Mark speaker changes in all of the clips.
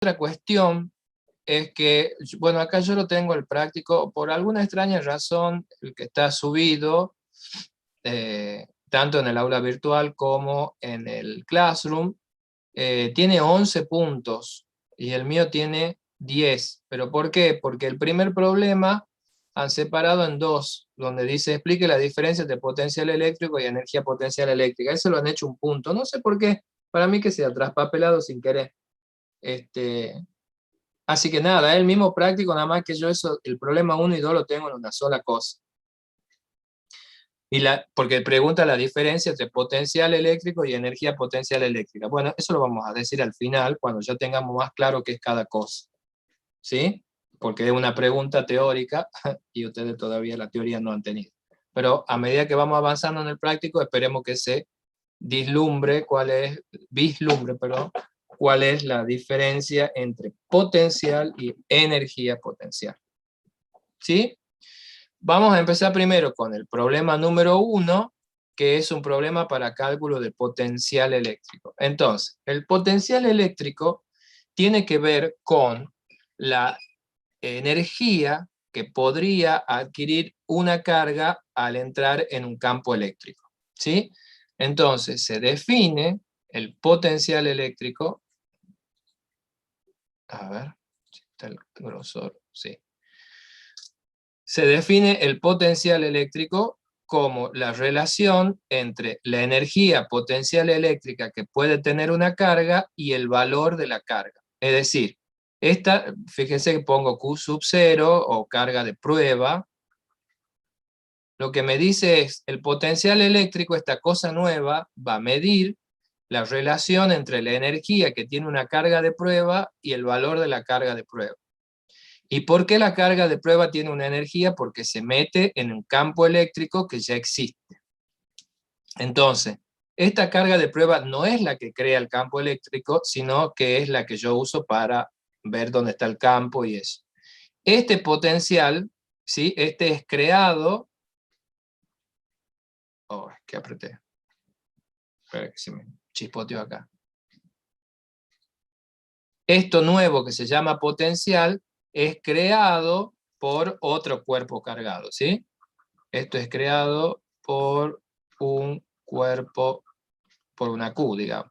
Speaker 1: otra cuestión es que, bueno, acá yo lo tengo el práctico, por alguna extraña razón, el que está subido, tanto en el aula virtual como en el Classroom, tiene 11 puntos y el mío tiene 10. ¿Pero por qué? Porque el primer problema han separado en dos, donde dice explique la diferencia entre potencial eléctrico y energía potencial eléctrica. Eso lo han hecho un punto. No sé por qué, para mí que se ha traspapelado sin querer. Así que nada, es el mismo práctico, nada más que yo eso, el problema 1 y 2 lo tengo en una sola cosa. Porque pregunta la diferencia entre potencial eléctrico y energía potencial eléctrica. Bueno, eso lo vamos a decir al final, cuando ya tengamos más claro qué es cada cosa. ¿Sí? Porque es una pregunta teórica y ustedes todavía la teoría no han tenido. Pero a medida que vamos avanzando en el práctico, esperemos que se vislumbre cuál es la diferencia entre potencial y energía potencial. ¿Sí? Vamos a empezar primero con el problema número 1, que es un problema para cálculo de potencial eléctrico. Entonces, el potencial eléctrico tiene que ver con la energía que podría adquirir una carga al entrar en un campo eléctrico. ¿Sí? Entonces, se define el potencial eléctrico. A ver, está el grosor, sí. Se define el potencial eléctrico como la relación entre la energía potencial eléctrica que puede tener una carga y el valor de la carga. Es decir, fíjense que pongo Q sub 0 o carga de prueba. Lo que me dice es, el potencial eléctrico, esta cosa nueva, va a medir la relación entre la energía que tiene una carga de prueba y el valor de la carga de prueba. ¿Y por qué la carga de prueba tiene una energía? Porque se mete en un campo eléctrico que ya existe. Entonces, esta carga de prueba no es la que crea el campo eléctrico, sino que es la que yo uso para ver dónde está el campo y eso. Este potencial, ¿sí? Este es creado... Oh, es que apreté. Espera que se me chispoteó acá. Esto nuevo que se llama potencial es creado por otro cuerpo cargado, ¿sí? Esto es creado por un cuerpo, por una Q, digamos,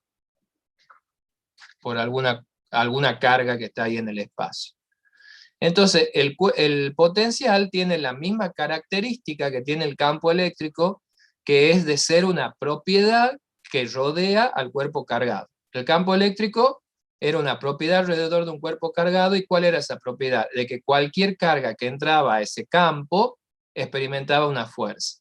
Speaker 1: por alguna carga que está ahí en el espacio. Entonces, el potencial tiene la misma característica que tiene el campo eléctrico, que es de ser una propiedad que rodea al cuerpo cargado. El campo eléctrico era una propiedad alrededor de un cuerpo cargado, ¿y cuál era esa propiedad? De que cualquier carga que entraba a ese campo experimentaba una fuerza.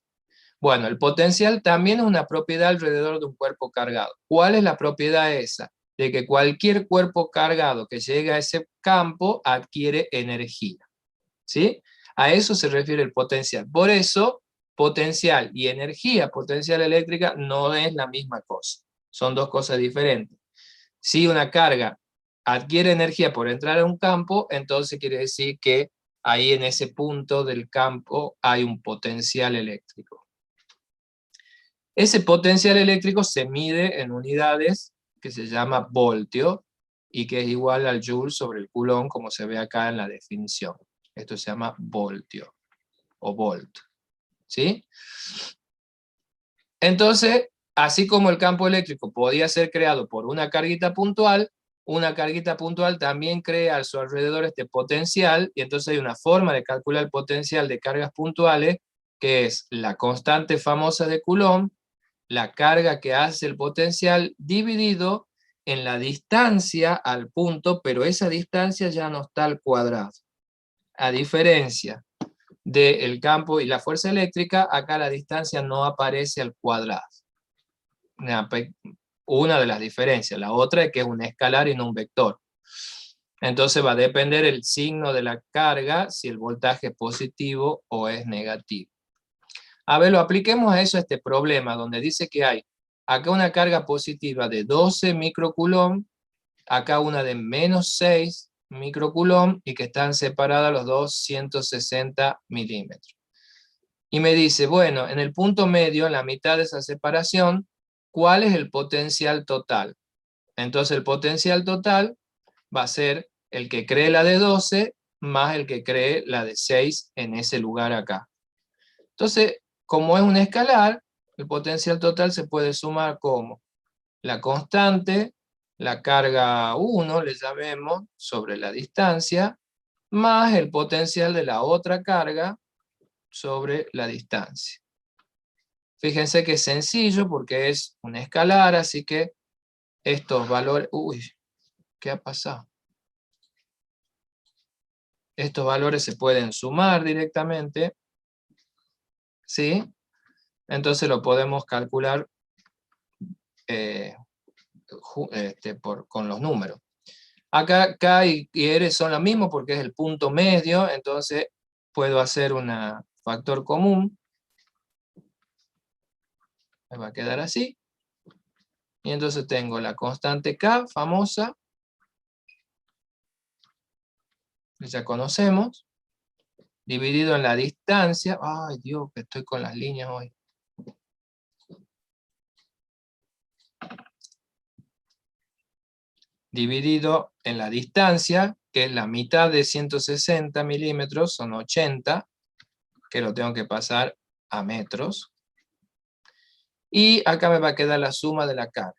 Speaker 1: Bueno, el potencial también es una propiedad alrededor de un cuerpo cargado. ¿Cuál es la propiedad esa? De que cualquier cuerpo cargado que llegue a ese campo adquiere energía. ¿Sí? A eso se refiere el potencial. Por eso, potencial y energía potencial eléctrica no es la misma cosa. Son dos cosas diferentes. Si una carga adquiere energía por entrar a un campo, entonces quiere decir que ahí en ese punto del campo hay un potencial eléctrico. Ese potencial eléctrico se mide en unidades que se llama voltio y que es igual al joule sobre el coulomb, como se ve acá en la definición. Esto se llama voltio o volt. ¿Sí? Entonces, así como el campo eléctrico podía ser creado por una carguita puntual también crea a su alrededor este potencial, y entonces hay una forma de calcular el potencial de cargas puntuales, que es la constante famosa de Coulomb, la carga que hace el potencial dividido en la distancia al punto, pero esa distancia ya no está al cuadrado. A diferencia del campo y la fuerza eléctrica, acá la distancia no aparece al cuadrado. Una de las diferencias. La otra es que es un escalar y no un vector. Entonces va a depender el signo de la carga, si el voltaje es positivo o es negativo. A ver, lo apliquemos a eso, a este problema, donde dice que hay acá una carga positiva de 12 microcoulomb, acá una de menos 6 microcoulomb, y que están separadas los dos 160 milímetros. Y me dice, bueno, en el punto medio, en la mitad de esa separación, ¿cuál es el potencial total? Entonces el potencial total va a ser el que cree la de 12 más el que cree la de 6 en ese lugar acá. Entonces, como es un escalar, el potencial total se puede sumar como la constante, la carga 1, le llamemos, sobre la distancia, más el potencial de la otra carga sobre la distancia. Fíjense que es sencillo porque es un escalar, así que estos valores... Uy, ¿qué ha pasado? Estos valores se pueden sumar directamente, ¿sí? Entonces lo podemos calcular con los números. Acá K y R son lo mismo porque es el punto medio, entonces puedo hacer un factor común. Me va a quedar así. Y entonces tengo la constante K, famosa, que ya conocemos, dividido en la distancia. Ay, Dios, que estoy con las líneas hoy. Dividido en la distancia, que es la mitad de 160 milímetros, son 80, que lo tengo que pasar a metros. Y acá me va a quedar la suma de la carga.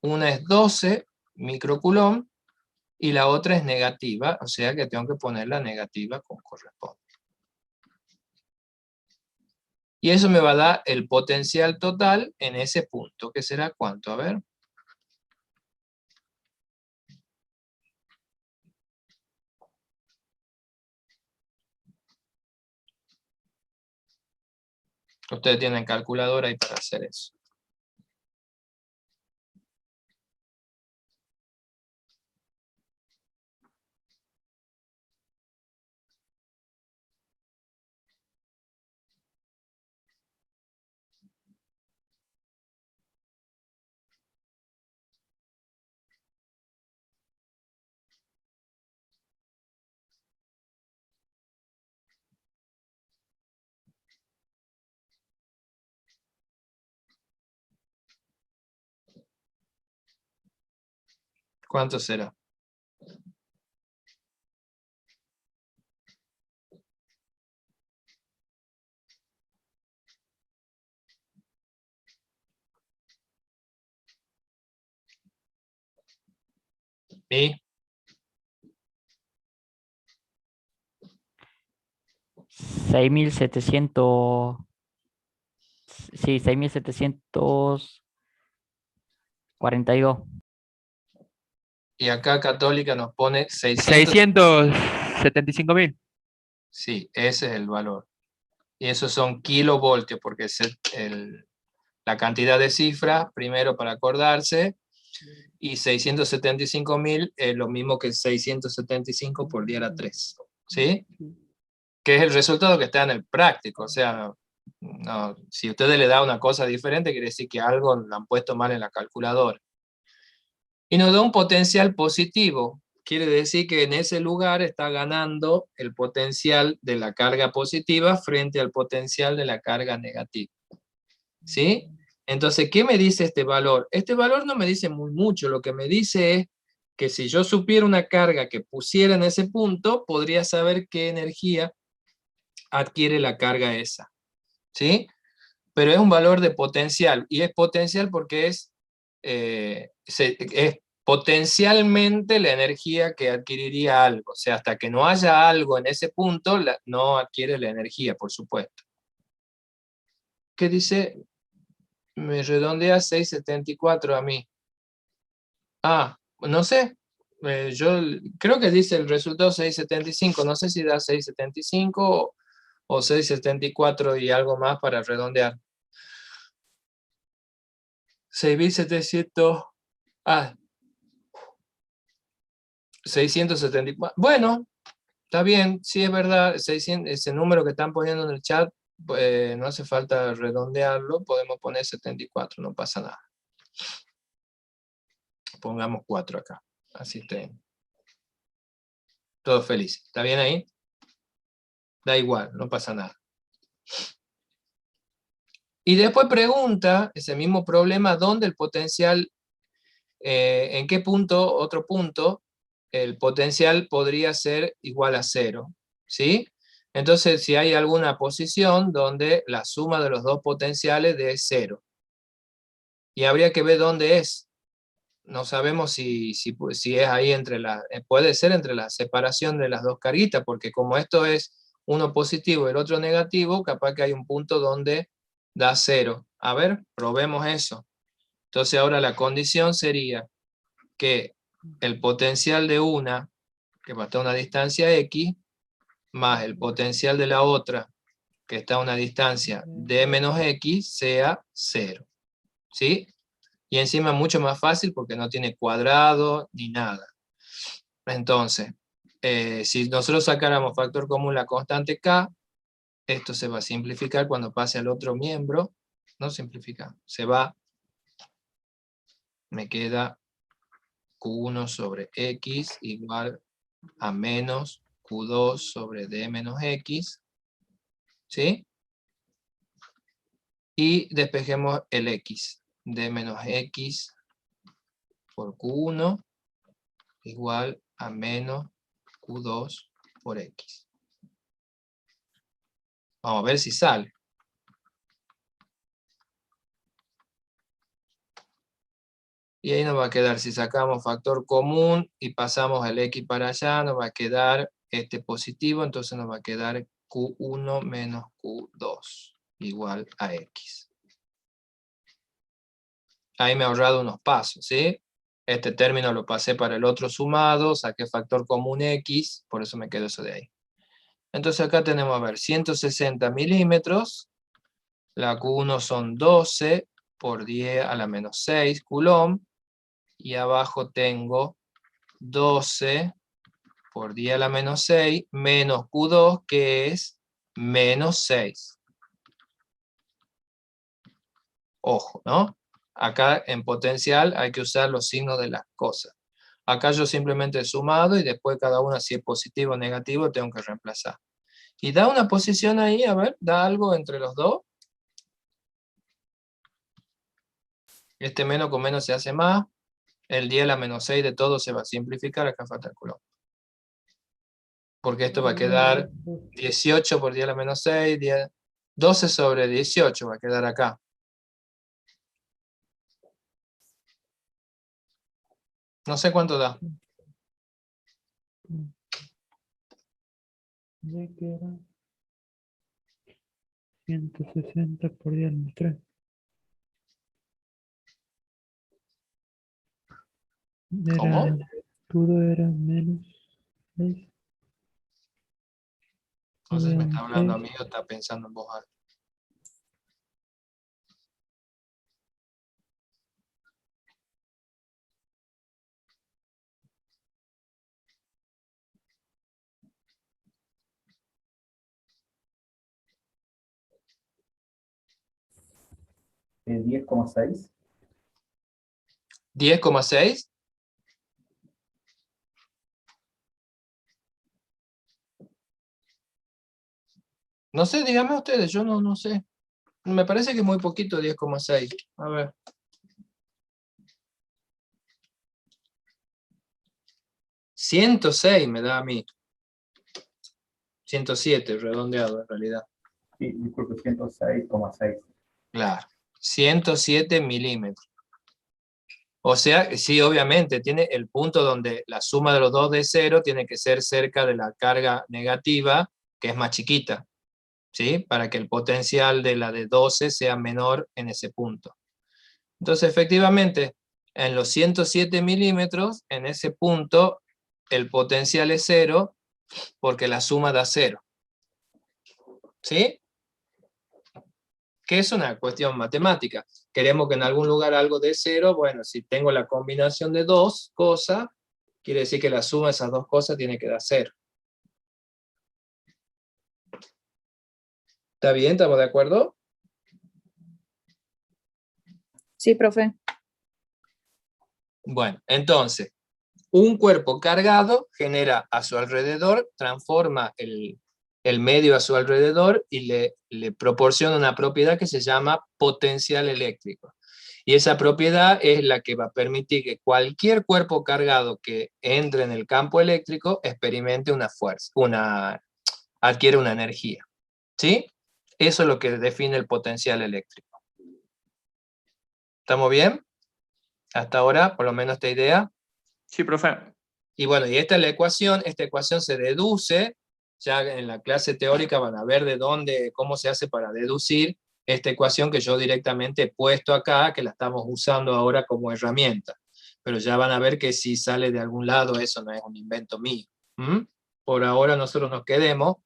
Speaker 1: Una es 12 microcoulomb y la otra es negativa, o sea que tengo que poner la negativa como corresponde. Y eso me va a dar el potencial total en ese punto, que será ¿cuánto? A ver. Ustedes tienen calculadora ahí para hacer eso. ¿Cuánto será? ¿Y?
Speaker 2: 6.700, sí, 6.742.
Speaker 1: Y acá Católica nos pone 600.
Speaker 3: 675.000.
Speaker 1: Sí, ese es el valor. Y esos son kilovoltios, porque es la cantidad de cifras, primero para acordarse, y 675.000 es lo mismo que 675 por 10 a la 3. ¿Sí? Que es el resultado que está en el práctico. O sea, no, si ustedes le da una cosa diferente, quiere decir que algo lo han puesto mal en la calculadora. Y nos da un potencial positivo. Quiere decir que en ese lugar está ganando el potencial de la carga positiva frente al potencial de la carga negativa. ¿Sí? Entonces, ¿qué me dice este valor? Este valor no me dice muy mucho. Lo que me dice es que si yo supiera una carga que pusiera en ese punto, podría saber qué energía adquiere la carga esa. ¿Sí? Pero es un valor de potencial. Y es potencial porque es potencialmente la energía que adquiriría algo. O sea, hasta que no haya algo en ese punto, no adquiere la energía, por supuesto. ¿Qué dice? Me redondea 674 a mí. Ah, no sé. Yo creo que dice el resultado 675. No sé si da 675 o 674 y algo más para redondear. 6.700. Ah, 674. Bueno, está bien, sí es verdad, 600, ese número que están poniendo en el chat, no hace falta redondearlo, podemos poner 74, no pasa nada. Pongamos 4 acá, así estén todos felices. ¿Está bien ahí? Da igual, no pasa nada. Y después pregunta, ese mismo problema, ¿dónde el potencial, en qué punto, otro punto, el potencial podría ser igual a 0, ¿sí? Entonces, si hay alguna posición donde la suma de los dos potenciales dé 0, y habría que ver dónde es. No sabemos si es ahí entre puede ser entre la separación de las dos carguitas, porque como esto es uno positivo y el otro negativo, capaz que hay un punto donde da 0. A ver, probemos eso. Entonces ahora la condición sería que el potencial de una, que va a estar a una distancia x, más el potencial de la otra, que está a una distancia d menos x, sea 0. ¿Sí? Y encima mucho más fácil porque no tiene cuadrado ni nada. Entonces, si nosotros sacáramos factor común la constante k, esto se va a simplificar cuando pase al otro miembro. No simplifica, se va, me queda q1 sobre x igual a menos q2 sobre d menos x. ¿Sí? Y despejemos el x. D menos x por q1 igual a menos q2 por x. Vamos a ver si sale. Y ahí nos va a quedar, si sacamos factor común y pasamos el x para allá, nos va a quedar este positivo, entonces nos va a quedar q1 menos q2 igual a x. Ahí me he ahorrado unos pasos, ¿sí? Este término lo pasé para el otro sumado, saqué factor común x, por eso me quedó eso de ahí. Entonces acá tenemos, a ver, 160 milímetros, la Q1 son 12 por 10 a la menos 6 coulomb, y abajo tengo 12 por 10 a la menos 6 menos Q2, que es menos 6. Ojo, ¿no? Acá en potencial hay que usar los signos de las cosas. Acá yo simplemente he sumado y después cada una, si es positivo o negativo, tengo que reemplazar. Y da una posición ahí, a ver, da algo entre los dos. Este menos con menos se hace más. El 10 a la menos 6 de todo se va a simplificar, acá falta el coulomb. Porque esto va a quedar 18 por 10 a la menos 6, 12 sobre 18 va a quedar acá. No sé cuánto da.
Speaker 3: Ya que era 160 por 10 menos 3.
Speaker 1: ¿Cómo?
Speaker 3: Todo era menos 6.
Speaker 1: No sé si me está hablando a mí o está pensando en voz alta.
Speaker 4: ¿10,6?
Speaker 1: 10,6. No sé, díganme ustedes, yo no sé. Me parece que es muy poquito 10,6. A ver. $106 me da a mí. 107, redondeado en realidad.
Speaker 4: Sí, disculpe, 106,6.
Speaker 1: Claro. 107 milímetros. O sea, sí, obviamente, tiene el punto donde la suma de los dos de 0 tiene que ser cerca de la carga negativa, que es más chiquita, ¿sí? Para que el potencial de la de 12 sea menor en ese punto. Entonces, efectivamente, en los 107 milímetros, en ese punto, el potencial es 0, porque la suma da 0. ¿Sí? Que es una cuestión matemática. Queremos que en algún lugar algo dé 0, bueno, si tengo la combinación de dos cosas, quiere decir que la suma de esas dos cosas tiene que dar 0. ¿Está bien? ¿Estamos de acuerdo?
Speaker 5: Sí, profe.
Speaker 1: Bueno, entonces, un cuerpo cargado genera a su alrededor, transforma el medio a su alrededor y le proporciona una propiedad que se llama potencial eléctrico. Y esa propiedad es la que va a permitir que cualquier cuerpo cargado que entre en el campo eléctrico experimente una fuerza, adquiere una energía. ¿Sí? Eso es lo que define el potencial eléctrico. ¿Estamos bien? Hasta ahora, por lo menos esta idea.
Speaker 6: Sí, profe.
Speaker 1: Y bueno, y esta es la ecuación. Esta ecuación se deduce. Ya en la clase teórica van a ver cómo se hace para deducir esta ecuación que yo directamente he puesto acá, que la estamos usando ahora como herramienta. Pero ya van a ver que si sale de algún lado, eso no es un invento mío. Por ahora nosotros nos quedemos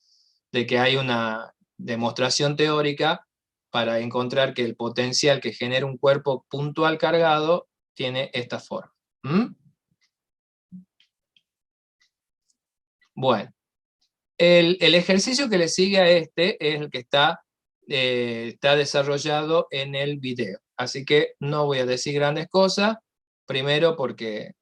Speaker 1: de que hay una demostración teórica para encontrar que el potencial que genera un cuerpo puntual cargado tiene esta forma. Bueno, el ejercicio que le sigue a este es el que está desarrollado en el video. Así que no voy a decir grandes cosas, primero porque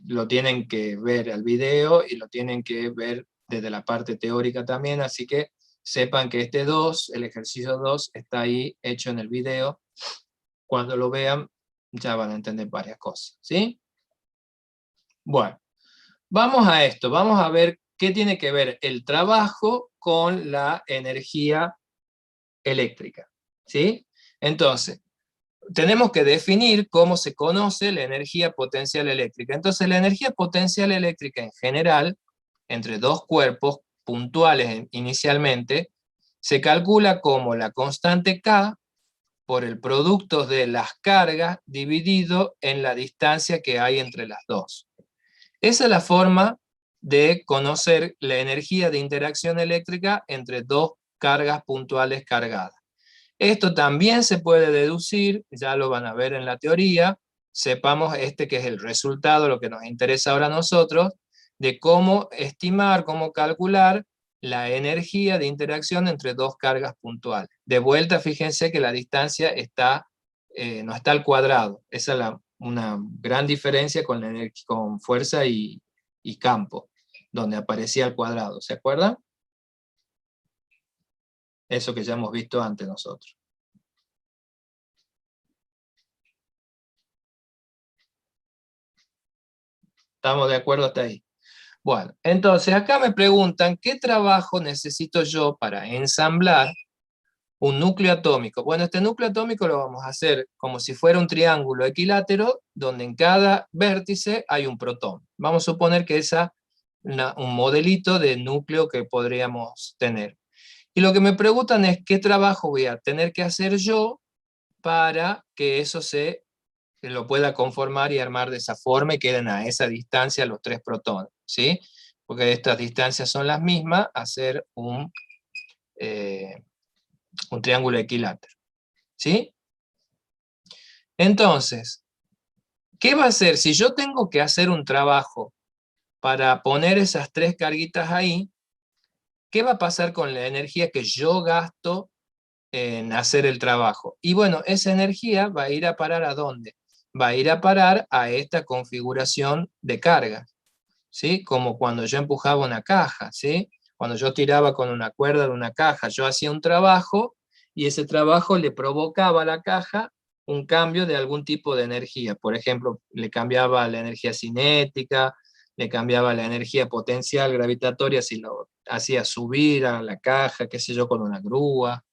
Speaker 1: lo tienen que ver al video y lo tienen que ver desde la parte teórica también, así que sepan que este 2, el ejercicio 2, está ahí hecho en el video. Cuando lo vean ya van a entender varias cosas, ¿sí? Bueno, vamos a esto, vamos a ver qué tiene que ver el trabajo con la energía eléctrica, ¿sí? Entonces, tenemos que definir cómo se conoce la energía potencial eléctrica. Entonces, la energía potencial eléctrica en general, entre dos cuerpos puntuales inicialmente, se calcula como la constante K por el producto de las cargas dividido en la distancia que hay entre las dos. Esa es la forma de conocer la energía de interacción eléctrica entre dos cargas puntuales cargadas. Esto también se puede deducir, ya lo van a ver en la teoría, sepamos que es el resultado, lo que nos interesa ahora a nosotros, de cómo estimar, cómo calcular la energía de interacción entre dos cargas puntuales. De vuelta, fíjense que la distancia no está al cuadrado. Esa es una gran diferencia con fuerza y campo, donde aparecía al cuadrado. ¿Se acuerdan? Eso que ya hemos visto antes nosotros. ¿Estamos de acuerdo hasta ahí? Bueno, entonces acá me preguntan, ¿qué trabajo necesito yo para ensamblar un núcleo atómico? Bueno, este núcleo atómico lo vamos a hacer como si fuera un triángulo equilátero, donde en cada vértice hay un protón. Vamos a suponer que es un modelito de núcleo que podríamos tener. Y lo que me preguntan es, ¿qué trabajo voy a tener que hacer yo para que eso lo pueda conformar y armar de esa forma y queden a esa distancia los tres protones, ¿sí? Porque estas distancias son las mismas, hacer un triángulo equilátero, ¿sí? Entonces, ¿qué va a hacer? Si yo tengo que hacer un trabajo para poner esas tres carguitas ahí, ¿qué va a pasar con la energía que yo gasto en hacer el trabajo? Y bueno, esa energía va a ir a parar ¿a dónde? Va a ir a parar a esta configuración de carga, ¿sí? Como cuando yo empujaba una caja, ¿sí? Cuando yo tiraba con una cuerda de una caja, yo hacía un trabajo y ese trabajo le provocaba a la caja un cambio de algún tipo de energía. Por ejemplo, le cambiaba la energía cinética, le cambiaba la energía potencial gravitatoria si lo hacía subir a la caja, qué sé yo, con una grúa.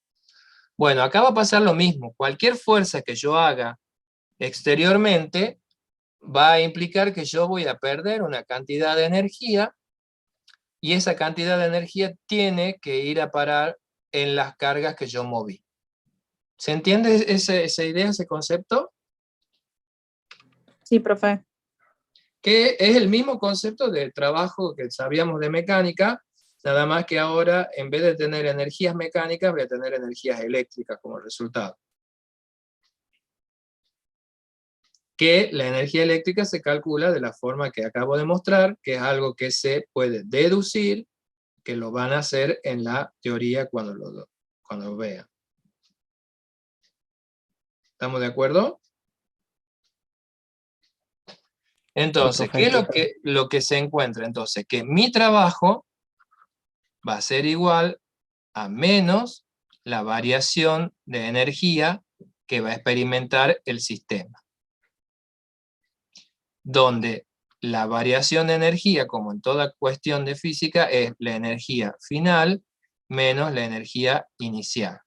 Speaker 1: Bueno, acá va a pasar lo mismo. Cualquier fuerza que yo haga exteriormente va a implicar que yo voy a perder una cantidad de energía y esa cantidad de energía tiene que ir a parar en las cargas que yo moví. ¿Se entiende esa idea, ese concepto?
Speaker 5: Sí, profe.
Speaker 1: Que es el mismo concepto de trabajo que sabíamos de mecánica, nada más que ahora en vez de tener energías mecánicas voy a tener energías eléctricas como resultado. Que la energía eléctrica se calcula de la forma que acabo de mostrar, que es algo que se puede deducir, que lo van a hacer en la teoría cuando lo vean. ¿Estamos de acuerdo? Entonces, ¿qué es lo que se encuentra? Entonces, que mi trabajo va a ser igual a menos la variación de energía que va a experimentar el sistema. Donde la variación de energía, como en toda cuestión de física, es la energía final menos la energía inicial.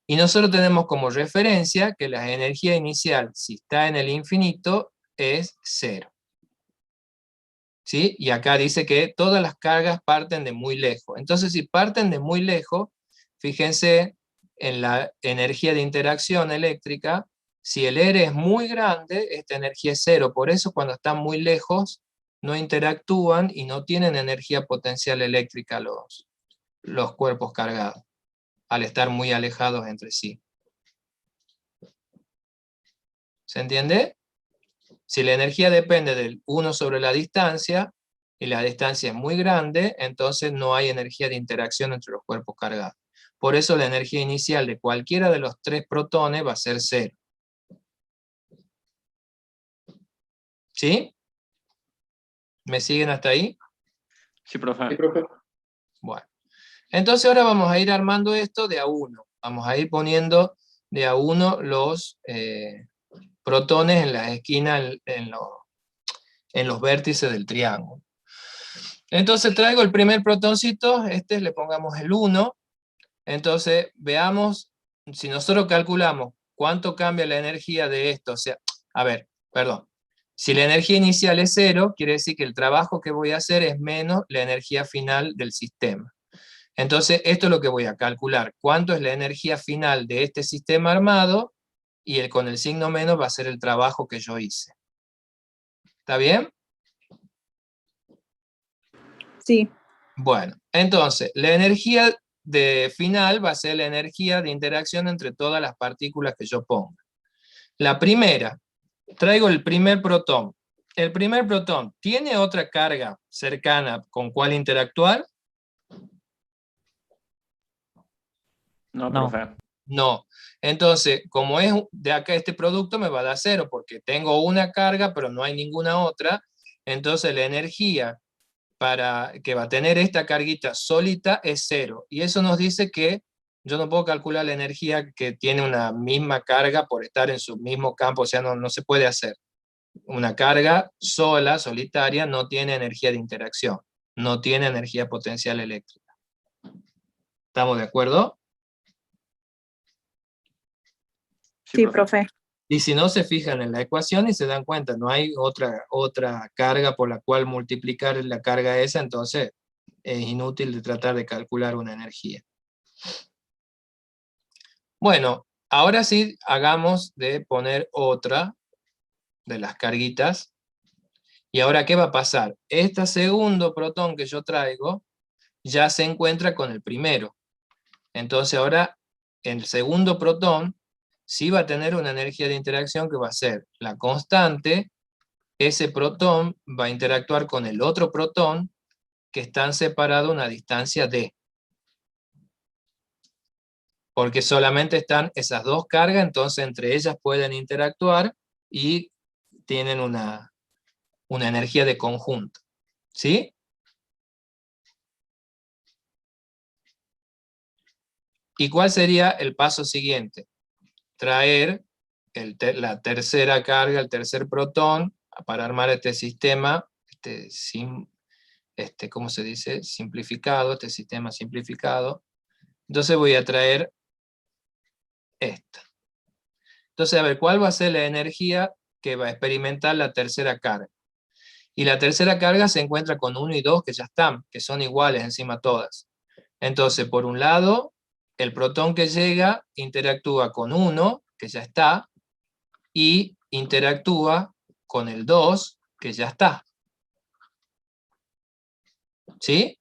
Speaker 1: Y nosotros tenemos como referencia que la energía inicial, si está en el infinito, es 0. ¿Sí? Y acá dice que todas las cargas parten de muy lejos. Entonces, si parten de muy lejos, fíjense en la energía de interacción eléctrica. Si el R es muy grande, esta energía es 0. Por eso cuando están muy lejos, no interactúan y no tienen energía potencial eléctrica los cuerpos cargados, al estar muy alejados entre sí. ¿Se entiende? Si la energía depende del 1 sobre la distancia, y la distancia es muy grande, entonces no hay energía de interacción entre los cuerpos cargados. Por eso la energía inicial de cualquiera de los 3 protones va a ser 0. ¿Sí? ¿Me siguen hasta ahí?
Speaker 6: Sí, profe.
Speaker 1: Bueno. Entonces ahora vamos a ir armando esto de a uno. Vamos a ir poniendo de a uno los protones en las esquinas, en los vértices del triángulo. Entonces traigo el primer protoncito, le pongamos el 1. Entonces veamos, si nosotros calculamos cuánto cambia la energía de esto, o sea, a ver, perdón. Si la energía inicial es 0, quiere decir que el trabajo que voy a hacer es menos la energía final del sistema. Entonces, esto es lo que voy a calcular. ¿Cuánto es la energía final de este sistema armado? Y con el signo menos va a ser el trabajo que yo hice. ¿Está bien?
Speaker 5: Sí.
Speaker 1: Bueno, entonces, la energía final va a ser la energía de interacción entre todas las partículas que yo ponga. La primera, traigo el primer protón. El primer protón, ¿tiene otra carga cercana con cuál interactuar?
Speaker 6: No,
Speaker 2: No.
Speaker 6: profe.
Speaker 1: No. Entonces, como es de acá este producto, me va a dar 0, porque tengo una carga, pero no hay ninguna otra. Entonces, la energía que va a tener esta carguita solita es 0. Y eso nos dice que yo no puedo calcular la energía que tiene una misma carga por estar en su mismo campo. O sea, no se puede hacer. Una carga sola, solitaria, no tiene energía de interacción. No tiene energía potencial eléctrica. ¿Estamos de acuerdo?
Speaker 5: Sí, profe.
Speaker 1: Y si no, se fijan en la ecuación y se dan cuenta, no hay otra carga por la cual multiplicar la carga esa, entonces es inútil de tratar de calcular una energía. Bueno, ahora sí hagamos de poner otra de las carguitas. Y ahora, ¿qué va a pasar? Este segundo protón que yo traigo ya se encuentra con el primero. Entonces ahora el segundo protón sí va a tener una energía de interacción que va a ser la constante. Ese protón va a interactuar con el otro protón que están separados a una distancia d. Porque solamente están esas dos cargas, entonces entre ellas pueden interactuar y tienen una energía de conjunto. ¿Sí? ¿Y cuál sería el paso siguiente? Traer la tercera carga, el tercer protón, para armar este sistema, ¿cómo se dice? Simplificado, este sistema simplificado. Entonces voy a traer esta. Entonces, a ver, ¿cuál va a ser la energía que va a experimentar la tercera carga? Y la tercera carga se encuentra con 1 y 2, que ya están, que son iguales encima todas. Entonces, por un lado, el protón que llega interactúa con 1, que ya está, y interactúa con el 2, que ya está. ¿Sí?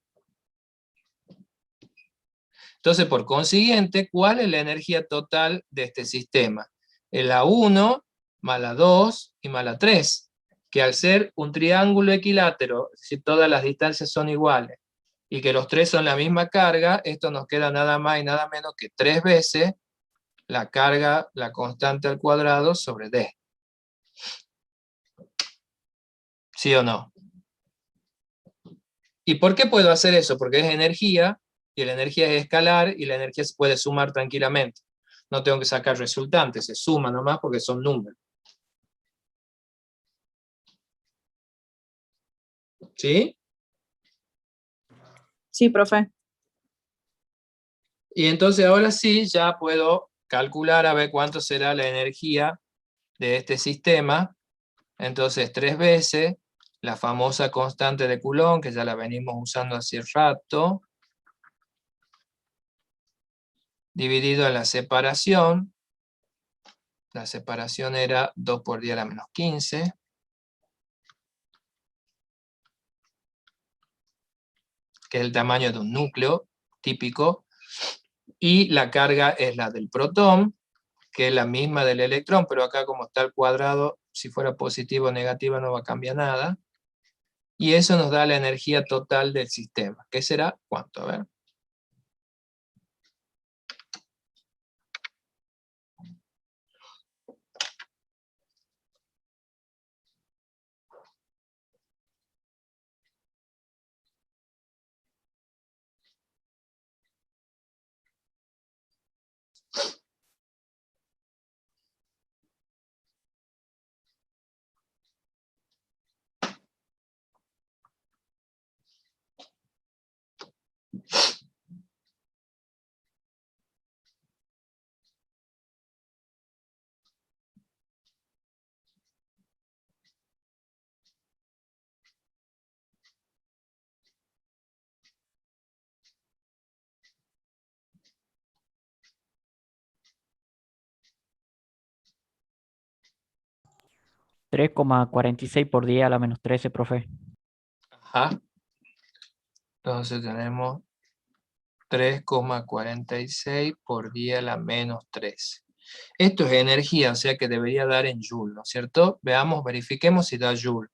Speaker 1: Entonces, por consiguiente, ¿cuál es la energía total de este sistema? La 1 más la 2 y más la 3, que al ser un triángulo equilátero, si todas las distancias son iguales, y que los 3 son la misma carga, esto nos queda nada más y nada menos que 3 veces la carga, la constante al cuadrado sobre D. ¿Sí o no? ¿Y por qué puedo hacer eso? Porque es energía, y la energía es escalar, y la energía se puede sumar tranquilamente. no tengo que sacar resultantes, se suma nomás porque son números. ¿Sí?
Speaker 5: Sí, profe.
Speaker 1: Y entonces ahora sí ya puedo calcular a ver cuánto será la energía de este sistema. Entonces 3 veces la famosa constante de Coulomb, que ya la venimos usando hace rato, dividido en la separación. La separación era 2 por 10 a la menos 15. Que es el tamaño de un núcleo típico. Y la carga es la del protón, que es la misma del electrón, pero acá como está el cuadrado, si fuera positivo o negativa no va a cambiar nada. Y eso nos da la energía total del sistema. ¿Qué será? ¿Cuánto? A ver.
Speaker 2: Tres coma 46 por 10 a la menos 13, profe.
Speaker 1: Ajá. Entonces tenemos 3,46 por 10 a la menos 13. Esto es energía, o sea que debería dar en joule, ¿no es cierto? Veamos, verifiquemos si da joule.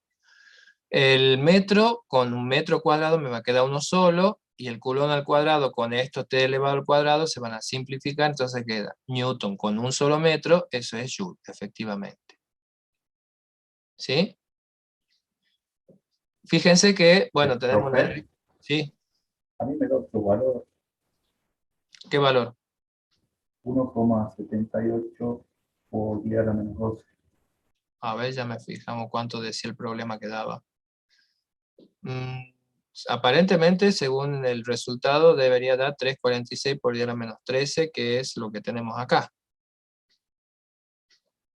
Speaker 1: El metro, con un metro cuadrado me va a quedar uno solo, y el Coulomb al cuadrado con esto t elevado al cuadrado se van a simplificar, entonces queda Newton con un solo metro, eso es joule, efectivamente. ¿Sí? Fíjense que, bueno, tenemos una...
Speaker 4: Profe,
Speaker 1: ¿Sí?
Speaker 4: a mí me da otro valor,
Speaker 1: ¿Qué valor?
Speaker 4: 1,78 por 10 a la menos 12.
Speaker 1: A ver, ya me fijamos cuánto decía el problema que daba. Aparentemente, según el resultado, debería dar 3,46 por 10 a la menos 13, que es lo que tenemos acá.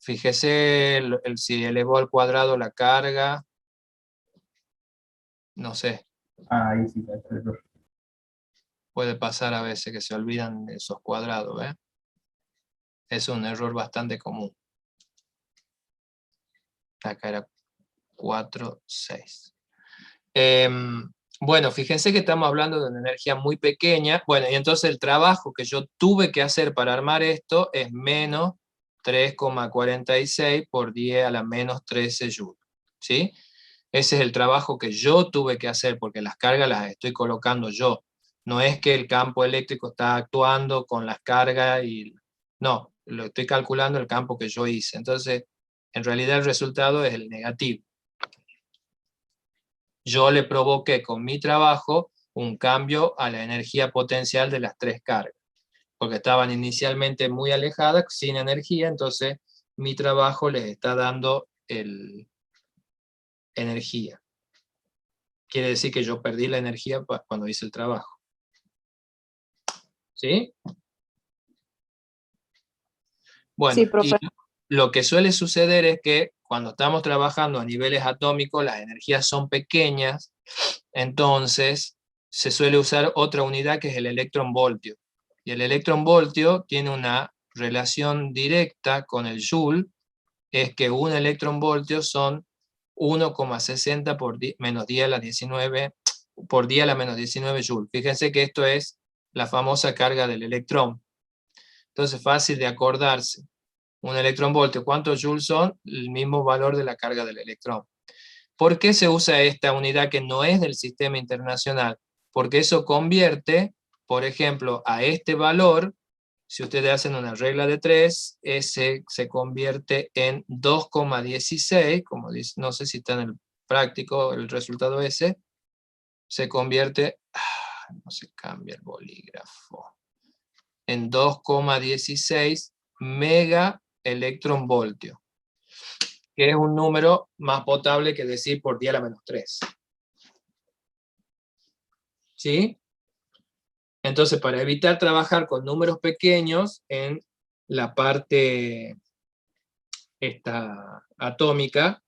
Speaker 1: Fíjese si elevó al cuadrado la carga, no sé,
Speaker 4: Ah, ahí sí, está el error.
Speaker 1: puede pasar a veces que se olvidan de esos cuadrados, ¿eh? Es un error bastante común. Acá era 4,6. Bueno, fíjense que estamos hablando de una energía muy pequeña. Bueno, y entonces el trabajo que yo tuve que hacer para armar esto es menos 3,46 por 10 a la menos 13 joules. ¿Sí? Ese es el trabajo que yo tuve que hacer, porque las cargas las estoy colocando yo. No es que el campo eléctrico está actuando con las cargas y... No, lo estoy calculando el campo que yo hice. Entonces, en realidad el resultado es el negativo. Yo le provoqué con mi trabajo un cambio a la energía potencial de las 3 cargas, porque estaban inicialmente muy alejadas, sin energía, entonces mi trabajo les está dando energía. Quiere decir que yo perdí la energía cuando hice el trabajo. ¿Sí? Bueno,
Speaker 5: Sí,
Speaker 1: y
Speaker 5: profe.
Speaker 1: lo que suele suceder es que cuando estamos trabajando a niveles atómicos, las energías son pequeñas, entonces se suele usar otra unidad que es el electronvoltio. Y el electronvoltio tiene una relación directa con el joule, es que un electronvoltio son 1,60 por menos 10 a la 19, por 10 a la menos 19 joule. Fíjense que esto es la famosa carga del electrón. Entonces, fácil de acordarse. Un electronvoltio, ¿cuántos joules son? El mismo valor de la carga del electrón. ¿Por qué se usa esta unidad que no es del sistema internacional? Porque eso convierte, por ejemplo, a este valor, si ustedes hacen una regla de 3, ese se convierte en 2,16, como dice, no sé si está en el práctico el resultado ese, se convierte, no se cambia el bolígrafo, en 2,16 mega electronvoltio, que es un número más potable que decir por 10 a la menos 3. ¿Sí? Entonces, para evitar trabajar con números pequeños en la parte esta atómica,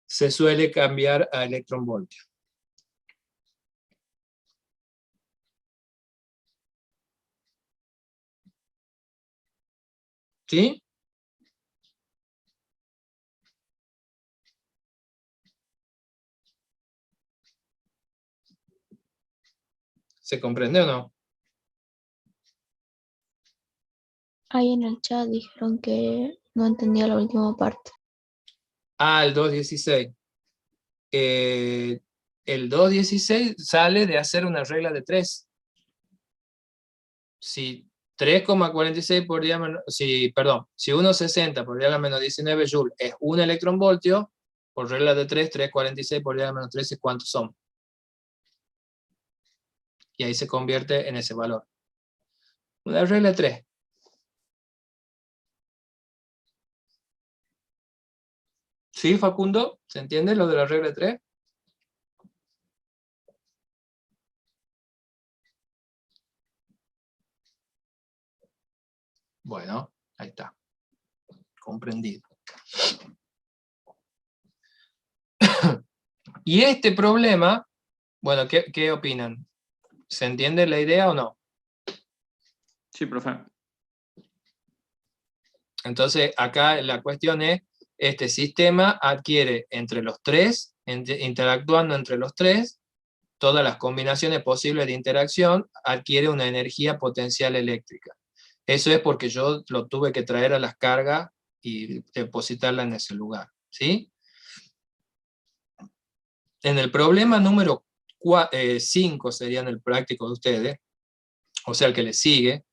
Speaker 1: se suele cambiar a electronvoltio. ¿Sí? ¿Se comprende o no?
Speaker 7: Ahí en el chat dijeron que no entendía la última parte.
Speaker 1: Ah, el 2,16. El 2,16 sale de hacer una regla de 3. Si 3,46 por 10 a menos, si 1,60 por 10 a la menos 19 joules es 1 electronvoltio, por regla de 3, 3,46 por 10 a la menos 13, ¿cuántos son? Y ahí se convierte en ese valor. Una regla de 3. ¿Sí, Facundo? ¿Se entiende lo de la regla de 3? Bueno, ahí está. Comprendido. Y este problema, bueno, ¿qué opinan? ¿Se entiende la idea o no?
Speaker 6: Sí, profe.
Speaker 1: Entonces, acá la cuestión es, este sistema adquiere entre los tres, interactuando entre los tres, todas las combinaciones posibles de interacción, adquiere una energía potencial eléctrica. Eso es porque yo lo tuve que traer a las cargas y depositarla en ese lugar, ¿sí? En el problema número 5 sería en el práctico de ustedes, o sea, el que le sigue,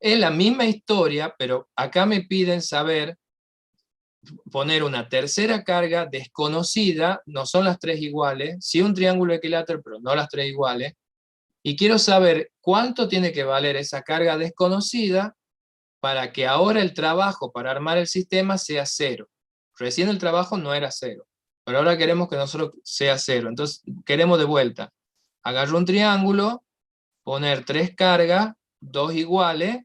Speaker 1: es la misma historia, pero acá me piden saber poner una tercera carga desconocida, no son las tres iguales, sí un triángulo equilátero, pero no las tres iguales, y quiero saber cuánto tiene que valer esa carga desconocida para que ahora el trabajo para armar el sistema sea 0. Recién el trabajo no era 0, pero ahora queremos que nosotros sea 0, entonces queremos de vuelta. Agarro un triángulo, poner 3 cargas, 2 iguales,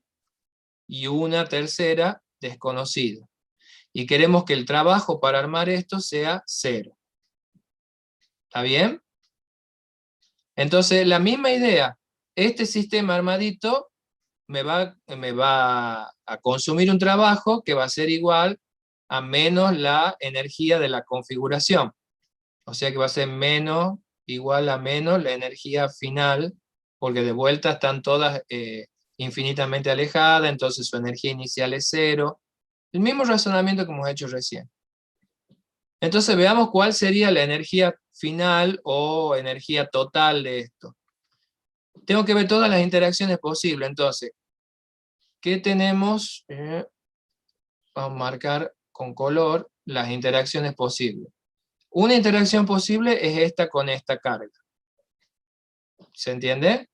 Speaker 1: y una tercera desconocida. Y queremos que el trabajo para armar esto sea 0. ¿Está bien? Entonces, la misma idea. Este sistema armadito me va a consumir un trabajo que va a ser igual a menos la energía de la configuración. O sea que va a ser menos, igual a menos la energía final, porque de vuelta están todas infinitamente alejadas, entonces su energía inicial es 0. El mismo razonamiento que hemos hecho recién. Entonces veamos cuál sería la energía final o energía total de esto. Tengo que ver todas las interacciones posibles. Entonces, ¿qué tenemos? Vamos a marcar con color las interacciones posibles. Una interacción posible es esta con esta carga. ¿Se entiende?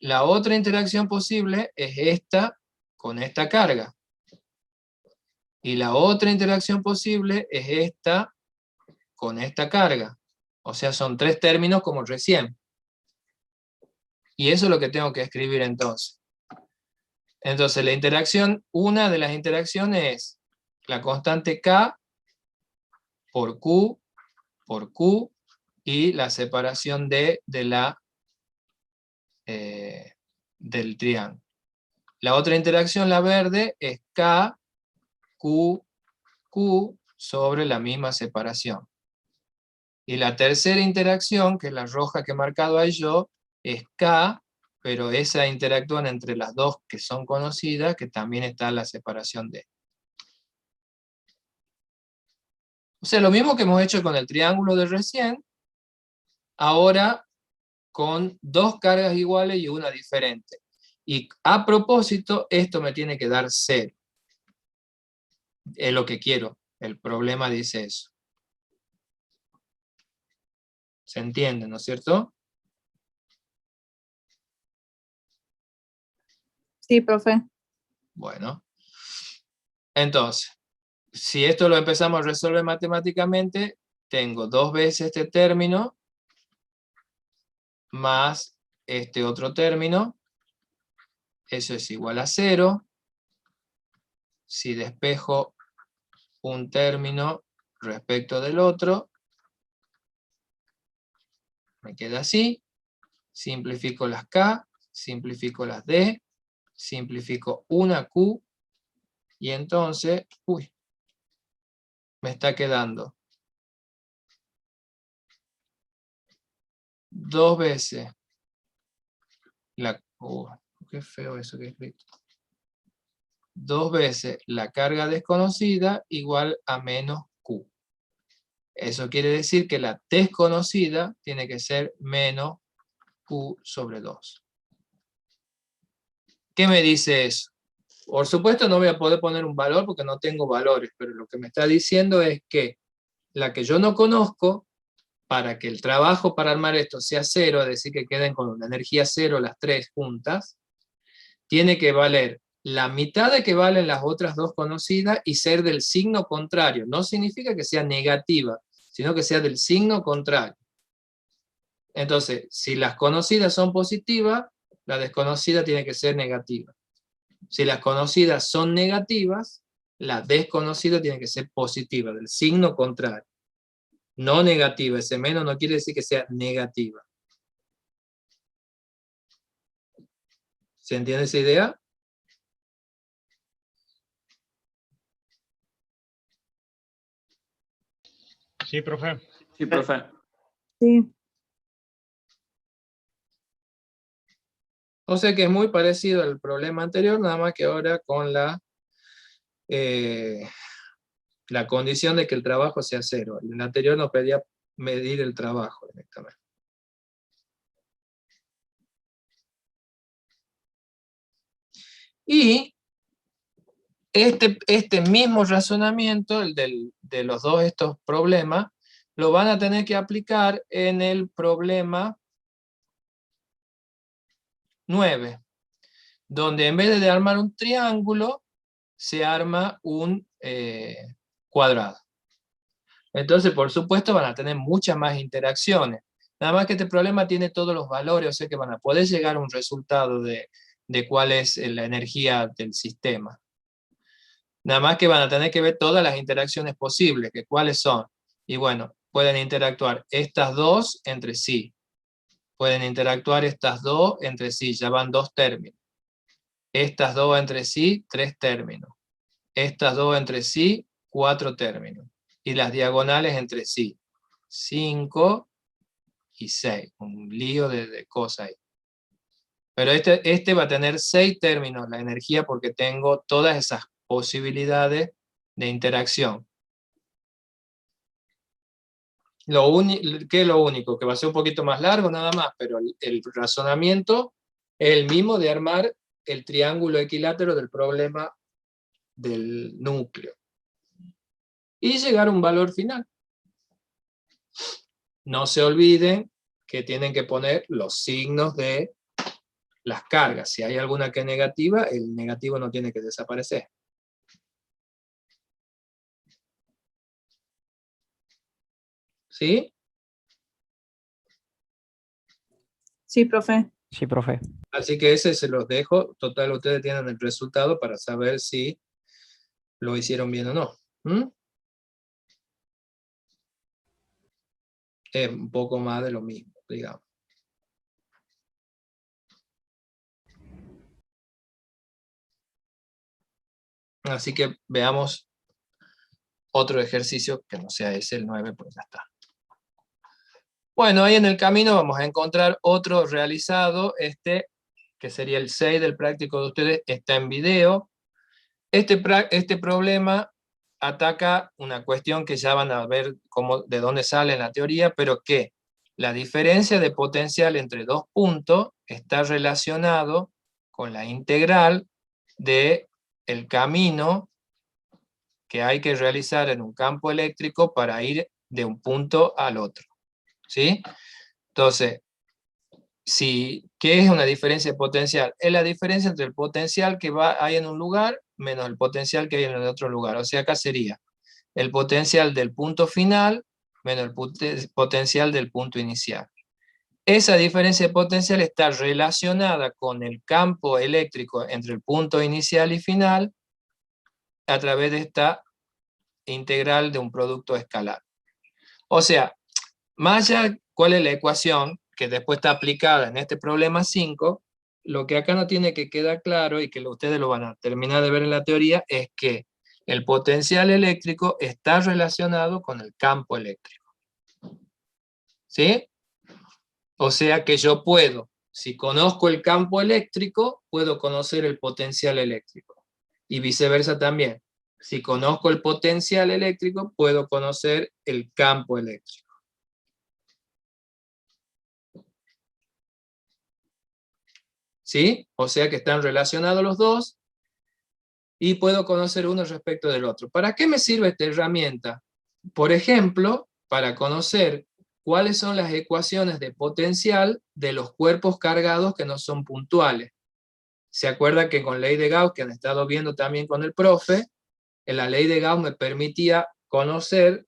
Speaker 1: La otra interacción posible es esta con esta carga. Y la otra interacción posible es esta con esta carga. O sea, son 3 términos como recién. Y eso es lo que tengo que escribir entonces. Entonces, la interacción, una de las interacciones es la constante K por Q y la separación del triángulo. La otra interacción, la verde, es K, Q sobre la misma separación. Y la tercera interacción, que es la roja que he marcado ahí yo, es K, pero esa interactúan entre las dos que son conocidas, que también está la separación de. O sea, lo mismo que hemos hecho con el triángulo de recién, ahora con 2 cargas iguales y una diferente. Y a propósito, esto me tiene que dar 0. Es lo que quiero. El problema dice eso. ¿Se entiende, no es cierto?
Speaker 5: Sí, profe.
Speaker 1: Bueno, entonces, si esto lo empezamos a resolver matemáticamente, tengo 2 veces este término más este otro término. Eso es igual a 0. Si despejo un término respecto del otro, me queda así. Simplifico las K, simplifico las D, simplifico una Q, y entonces, me está quedando 2 veces la... qué feo eso que he escrito. 2 veces la carga desconocida igual a menos Q. Eso quiere decir que la desconocida tiene que ser menos Q sobre 2. ¿Qué me dice eso? Por supuesto no voy a poder poner un valor porque no tengo valores, pero lo que me está diciendo es que la que yo no conozco, para que el trabajo para armar esto sea 0, es decir, que queden con una energía 0 las 3 juntas, tiene que valer la mitad de que valen las otras 2 conocidas y ser del signo contrario. No significa que sea negativa, sino que sea del signo contrario. Entonces, si las conocidas son positivas, la desconocida tiene que ser negativa. Si las conocidas son negativas, la desconocida tiene que ser positiva, del signo contrario. No negativa, ese menos no quiere decir que sea negativa. ¿Se entiende esa idea?
Speaker 3: Sí, profe.
Speaker 6: Sí, profe.
Speaker 5: Sí.
Speaker 1: O sea que es muy parecido al problema anterior, nada más que ahora con la condición de que el trabajo sea 0. En el anterior nos pedía medir el trabajo directamente. Y este mismo razonamiento, el de los dos estos problemas, lo van a tener que aplicar en el problema 9, donde en vez de armar un triángulo, se arma un cuadrado. Entonces, por supuesto, van a tener muchas más interacciones. Nada más que este problema tiene todos los valores, o sea que van a poder llegar a un resultado de cuál es la energía del sistema. Nada más que van a tener que ver todas las interacciones posibles, que cuáles son. Y bueno, pueden interactuar estas dos entre sí. Pueden interactuar estas dos entre sí, ya van 2 términos. Estas dos entre sí, 3 términos. Estas dos entre sí, 4 términos. Y las diagonales entre sí, 5 y 6. Un lío de cosas ahí. Pero este va a tener 6 términos la energía porque tengo todas esas posibilidades de interacción. ¿Qué es lo único? Que va a ser un poquito más largo nada más, pero el razonamiento es el mismo de armar el triángulo equilátero del problema del núcleo. Y llegar a un valor final. No se olviden que tienen que poner los signos de las cargas. Si hay alguna que es negativa, el negativo no tiene que desaparecer. ¿Sí?
Speaker 5: Sí, profe.
Speaker 2: Sí, profe.
Speaker 1: Así que ese se los dejo. Total, ustedes tienen el resultado para saber si lo hicieron bien o no. Es un poco más de lo mismo, digamos. Así que veamos otro ejercicio que no sea ese, el 9, pues ya está. Bueno, ahí en el camino vamos a encontrar otro realizado, que sería el 6 del práctico de ustedes, está en video. Este problema ataca una cuestión que ya van a ver de dónde sale en la teoría, pero que la diferencia de potencial entre 2 puntos está relacionado con la integral del camino que hay que realizar en un campo eléctrico para ir de un punto al otro. ¿Sí? Entonces, si ¿Qué es una diferencia potencial? Es la diferencia entre el potencial que hay en un lugar menos el potencial que hay en el otro lugar. O sea, acá sería el potencial del punto final menos el potencial del punto inicial. Esa diferencia de potencial está relacionada con el campo eléctrico entre el punto inicial y final a través de esta integral de un producto escalar. O sea, más allá cuál es la ecuación que después está aplicada en este problema 5, lo que acá no tiene que quedar claro y que ustedes lo van a terminar de ver en la teoría es que el potencial eléctrico está relacionado con el campo eléctrico. ¿Sí? O sea que yo puedo, si conozco el campo eléctrico, puedo conocer el potencial eléctrico. Y viceversa también. Si conozco el potencial eléctrico, puedo conocer el campo eléctrico. ¿Sí? O sea que están relacionados los dos y puedo conocer uno respecto del otro. ¿Para qué me sirve esta herramienta? Por ejemplo, para conocer cuáles son las ecuaciones de potencial de los cuerpos cargados que no son puntuales. ¿Se acuerdan que con ley de Gauss, que han estado viendo también con el profe, en la ley de Gauss me permitía conocer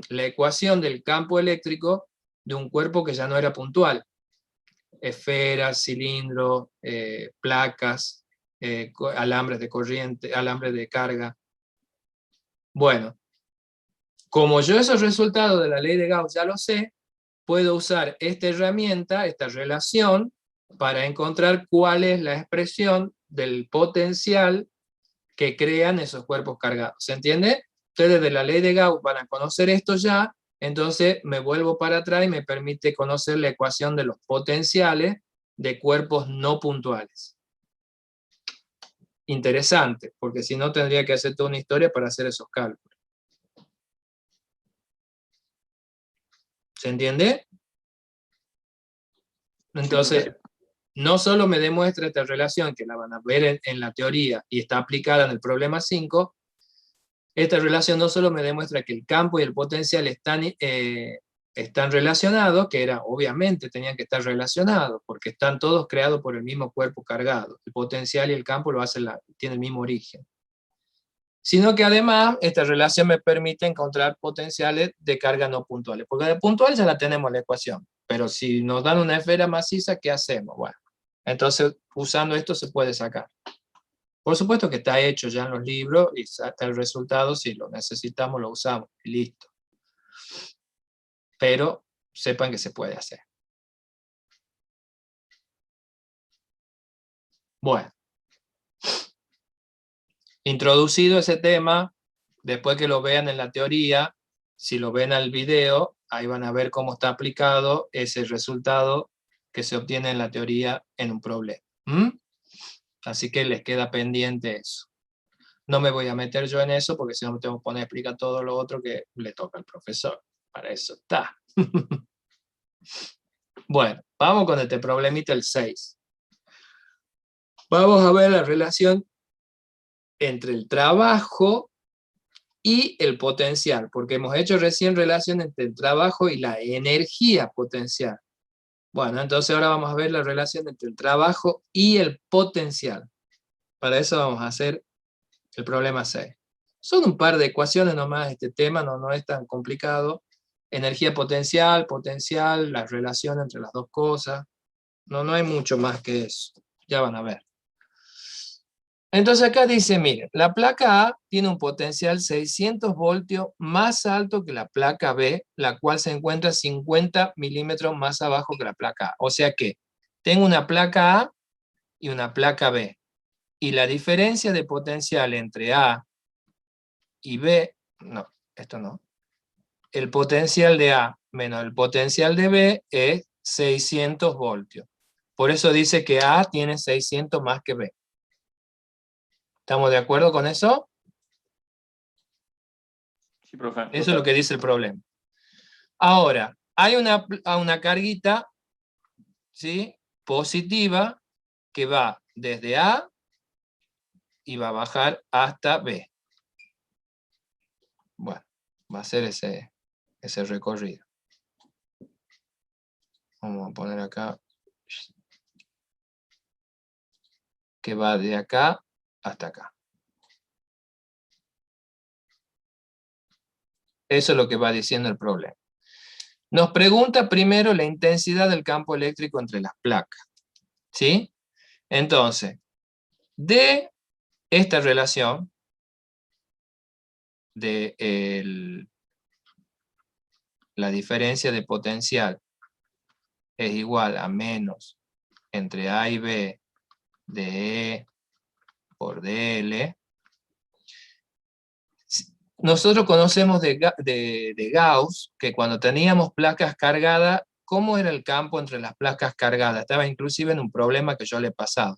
Speaker 1: la ecuación del campo eléctrico de un cuerpo que ya no era puntual? Esferas, cilindros, placas, alambres de corriente, alambres de carga. Bueno, como yo esos resultados de la ley de Gauss ya lo sé, puedo usar esta herramienta, esta relación, para encontrar cuál es la expresión del potencial que crean esos cuerpos cargados. ¿Se entiende? Ustedes de la ley de Gauss van a conocer esto ya, entonces me vuelvo para atrás y me permite conocer la ecuación de los potenciales de cuerpos no puntuales. Interesante, porque si no tendría que hacer toda una historia para hacer esos cálculos. ¿Se entiende? Entonces, no solo me demuestra esta relación, que la van a ver en la teoría y está aplicada en el problema 5, esta relación no solo me demuestra que el campo y el potencial están relacionados, que obviamente tenían que estar relacionados, porque están todos creados por el mismo cuerpo cargado. El potencial y el campo tienen el mismo origen. Sino que además esta relación me permite encontrar potenciales de carga no puntuales, porque de puntual ya la tenemos en la ecuación, pero si nos dan una esfera maciza, ¿qué hacemos? Bueno, entonces usando esto se puede sacar. Por supuesto que está hecho ya en los libros y está el resultado, si lo necesitamos lo usamos y listo. Pero sepan que se puede hacer. Bueno. Introducido ese tema, después que lo vean en la teoría, si lo ven al video, ahí van a ver cómo está aplicado ese resultado que se obtiene en la teoría en un problema. Así que les queda pendiente eso. No me voy a meter yo en eso porque si no me tengo que poner a explicar todo lo otro que le toca al profesor. Para eso está. Bueno, vamos con este problemita el 6. Vamos a ver la relación entre el trabajo y el potencial, porque hemos hecho recién relación entre el trabajo y la energía potencial. Bueno, entonces ahora vamos a ver la relación entre el trabajo y el potencial. Para eso vamos a hacer el problema 6. Son un par de ecuaciones nomás, este tema no es tan complicado. Energía potencial, la relación entre las dos cosas. No hay mucho más que eso. Ya van a ver. Entonces acá dice, miren, la placa A tiene un potencial 600 voltios más alto que la placa B, la cual se encuentra 50 milímetros más abajo que la placa A. O sea que tengo una placa A y una placa B. Y la diferencia de potencial entre A y B, no, esto no. El potencial de A menos el potencial de B es 600 voltios. Por eso dice que A tiene 600 más que B. ¿Estamos de acuerdo con eso?
Speaker 6: Sí, profe.
Speaker 1: Eso es lo que dice el problema. Ahora, hay una carguita, ¿sí?, positiva que va desde A y va a bajar hasta B. Bueno, va a ser ese recorrido. Vamos a poner acá. que va de acá hasta acá. Eso es lo que va diciendo el problema. Nos pregunta primero la intensidad del campo eléctrico entre las placas. ¿Sí? Entonces, de esta relación, de la diferencia de potencial es igual a menos entre A y B de E por dL. Nosotros conocemos de Gauss que cuando teníamos placas cargadas, ¿cómo era el campo entre las placas cargadas? Estaba inclusive en un problema que yo le he pasado.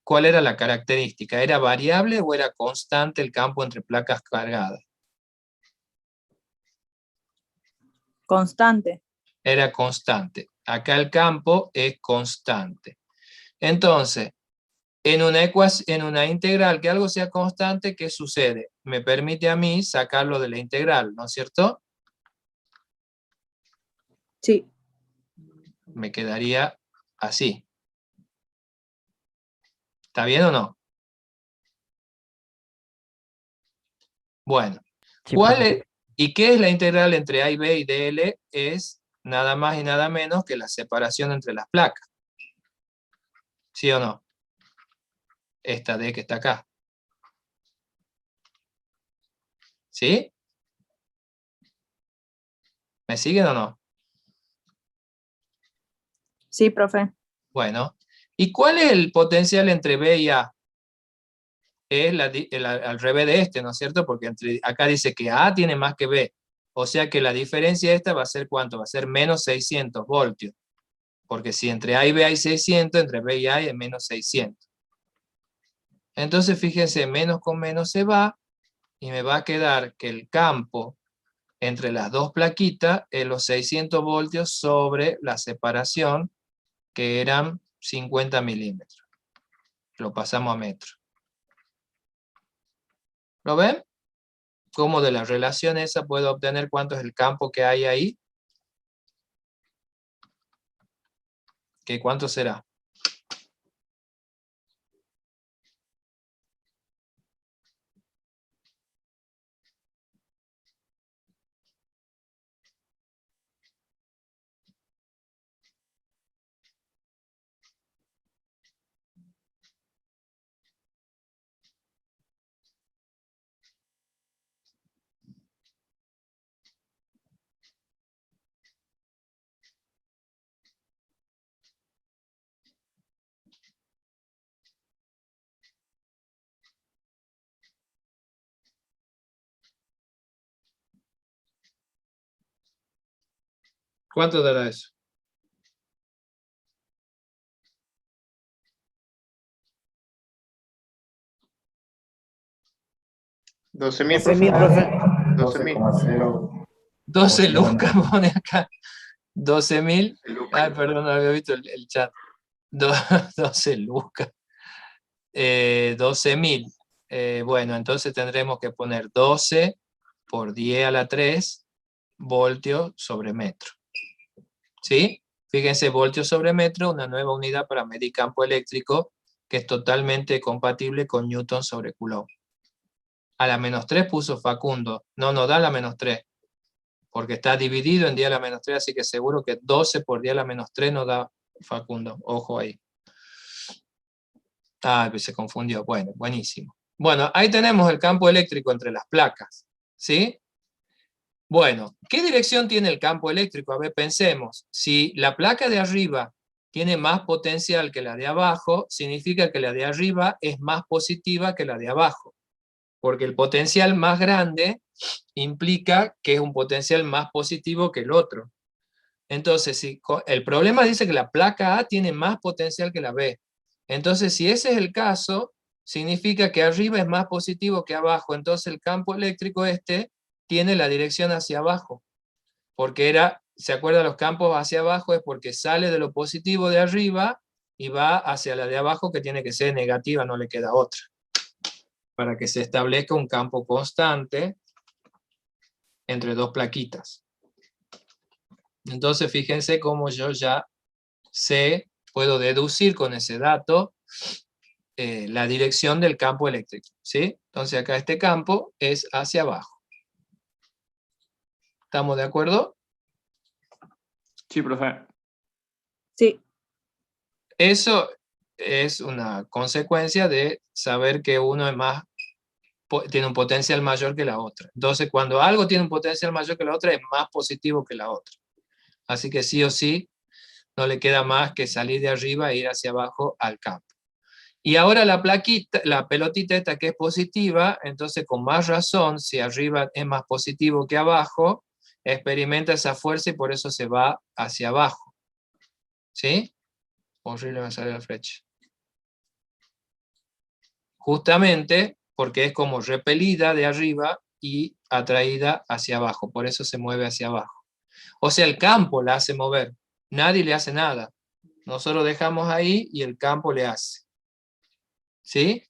Speaker 1: ¿Cuál era la característica? ¿Era variable o era constante el campo entre placas cargadas?
Speaker 5: Constante.
Speaker 1: Era constante. Acá el campo es constante. Entonces, en una integral que algo sea constante, ¿qué sucede? Me permite a mí sacarlo de la integral, ¿no es cierto?
Speaker 5: Sí.
Speaker 1: Me quedaría así. ¿Está bien o no? Bueno,
Speaker 2: Sí,
Speaker 1: ¿cuál
Speaker 2: profe.
Speaker 1: es, ¿y qué es la integral entre A y B y dl? Es nada más y nada menos que la separación entre las placas. ¿Sí o no? Esta D que está acá. ¿Sí? ¿Me siguen o no?
Speaker 5: Sí, profe.
Speaker 1: Bueno, ¿y cuál es el potencial entre B y A? Es al revés de este, ¿no es cierto? Porque acá dice que A tiene más que B. O sea que la diferencia esta va a ser ¿cuánto? Va a ser menos 600 voltios. Porque si entre A y B hay 600, entre B y A hay menos 600. Entonces fíjense, menos con menos se va, y me va a quedar que el campo entre las dos plaquitas es los 600 voltios sobre la separación, que eran 50 milímetros. Lo pasamos a metro. ¿Lo ven? ¿Cómo de la relación esa puedo obtener cuánto es el campo que hay ahí? ¿Qué cuánto será? ¿Cuánto dará eso?
Speaker 6: $12.000,
Speaker 3: 12.000,
Speaker 6: profe.
Speaker 3: profe.
Speaker 6: 12.000.
Speaker 4: 12,0.
Speaker 1: 12 lucas pone acá. 12.000.
Speaker 6: Lucas.
Speaker 1: Ay, perdón, no había visto el chat. 12 lucas. 12.000. Bueno, entonces tendremos que poner 12 por 10 a la 3 voltios sobre metro. ¿Sí? Fíjense, voltios sobre metro, una nueva unidad para medir campo eléctrico que es totalmente compatible con Newton sobre Coulomb. A la menos 3 puso Facundo. No, no da la menos 3. Porque está dividido en 10 a la menos 3, así que seguro que 12 por 10 a la menos 3 no da Facundo. Ojo ahí. Ah, pues se confundió. Bueno, buenísimo. Bueno, ahí tenemos el campo eléctrico entre las placas. ¿Sí? Bueno, ¿qué dirección tiene el campo eléctrico? A ver, pensemos. Si la placa de arriba tiene más potencial que la de abajo, significa que la de arriba es más positiva que la de abajo. Porque el potencial más grande implica que es un potencial más positivo que el otro. Entonces, si el problema dice que la placa A tiene más potencial que la B. Entonces, si ese es el caso, significa que arriba es más positivo que abajo. Entonces, el campo eléctrico tiene la dirección hacia abajo. Porque ¿se acuerdan? Los campos hacia abajo es porque sale de lo positivo de arriba y va hacia la de abajo, que tiene que ser negativa, no le queda otra. Para que se establezca un campo constante entre dos plaquitas. Entonces fíjense cómo yo ya puedo deducir con ese dato la dirección del campo eléctrico, ¿sí? Entonces acá este campo es hacia abajo. ¿Estamos de acuerdo?
Speaker 6: Sí, profe.
Speaker 5: Sí.
Speaker 1: Eso es una consecuencia de saber que uno es más, tiene un potencial mayor que la otra. Entonces, cuando algo tiene un potencial mayor que la otra, es más positivo que la otra. Así que sí o sí, no le queda más que salir de arriba e ir hacia abajo al campo. Y ahora la plaquita, la pelotita esta que es positiva, entonces con más razón, si arriba es más positivo que abajo, experimenta esa fuerza y por eso se va hacia abajo. ¿Sí? Horrible me sale la flecha. Justamente porque es como repelida de arriba y atraída hacia abajo, por eso se mueve hacia abajo. O sea, el campo la hace mover, nadie le hace nada. Nosotros dejamos ahí y el campo le hace. ¿Sí?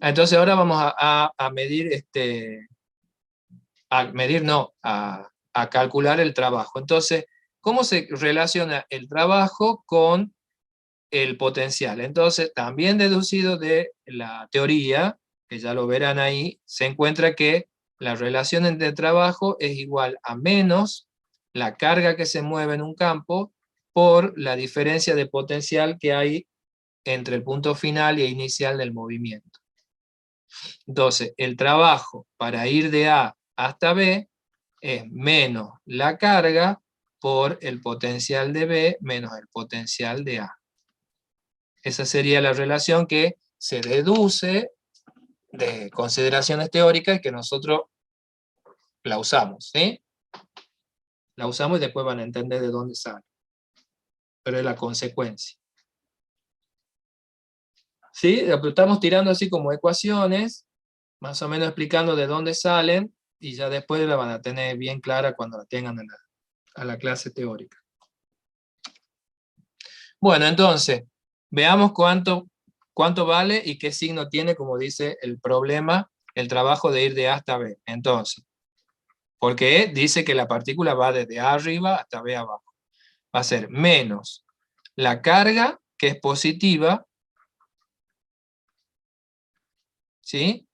Speaker 1: Entonces ahora vamos a medir, a calcular el trabajo. Entonces, ¿cómo se relaciona el trabajo con el potencial? Entonces, también deducido de la teoría, que ya lo verán ahí, se encuentra que la relación entre trabajo es igual a menos la carga que se mueve en un campo por la diferencia de potencial que hay entre el punto final e inicial del movimiento. Entonces, el trabajo para ir de A hasta B es menos la carga por el potencial de B menos el potencial de A. Esa sería la relación que se deduce de consideraciones teóricas que nosotros la usamos, ¿sí? La usamos y después van a entender de dónde sale. Pero es la consecuencia. ¿Sí? Estamos tirando así como ecuaciones, más o menos explicando de dónde salen, y ya después la van a tener bien clara cuando la tengan a la clase teórica. Bueno, entonces, veamos cuánto vale y qué signo tiene, como dice el problema, el trabajo de ir de A hasta B. Entonces, porque dice que la partícula va desde A arriba hasta B abajo. Va a ser menos la carga, que es positiva, ¿sí?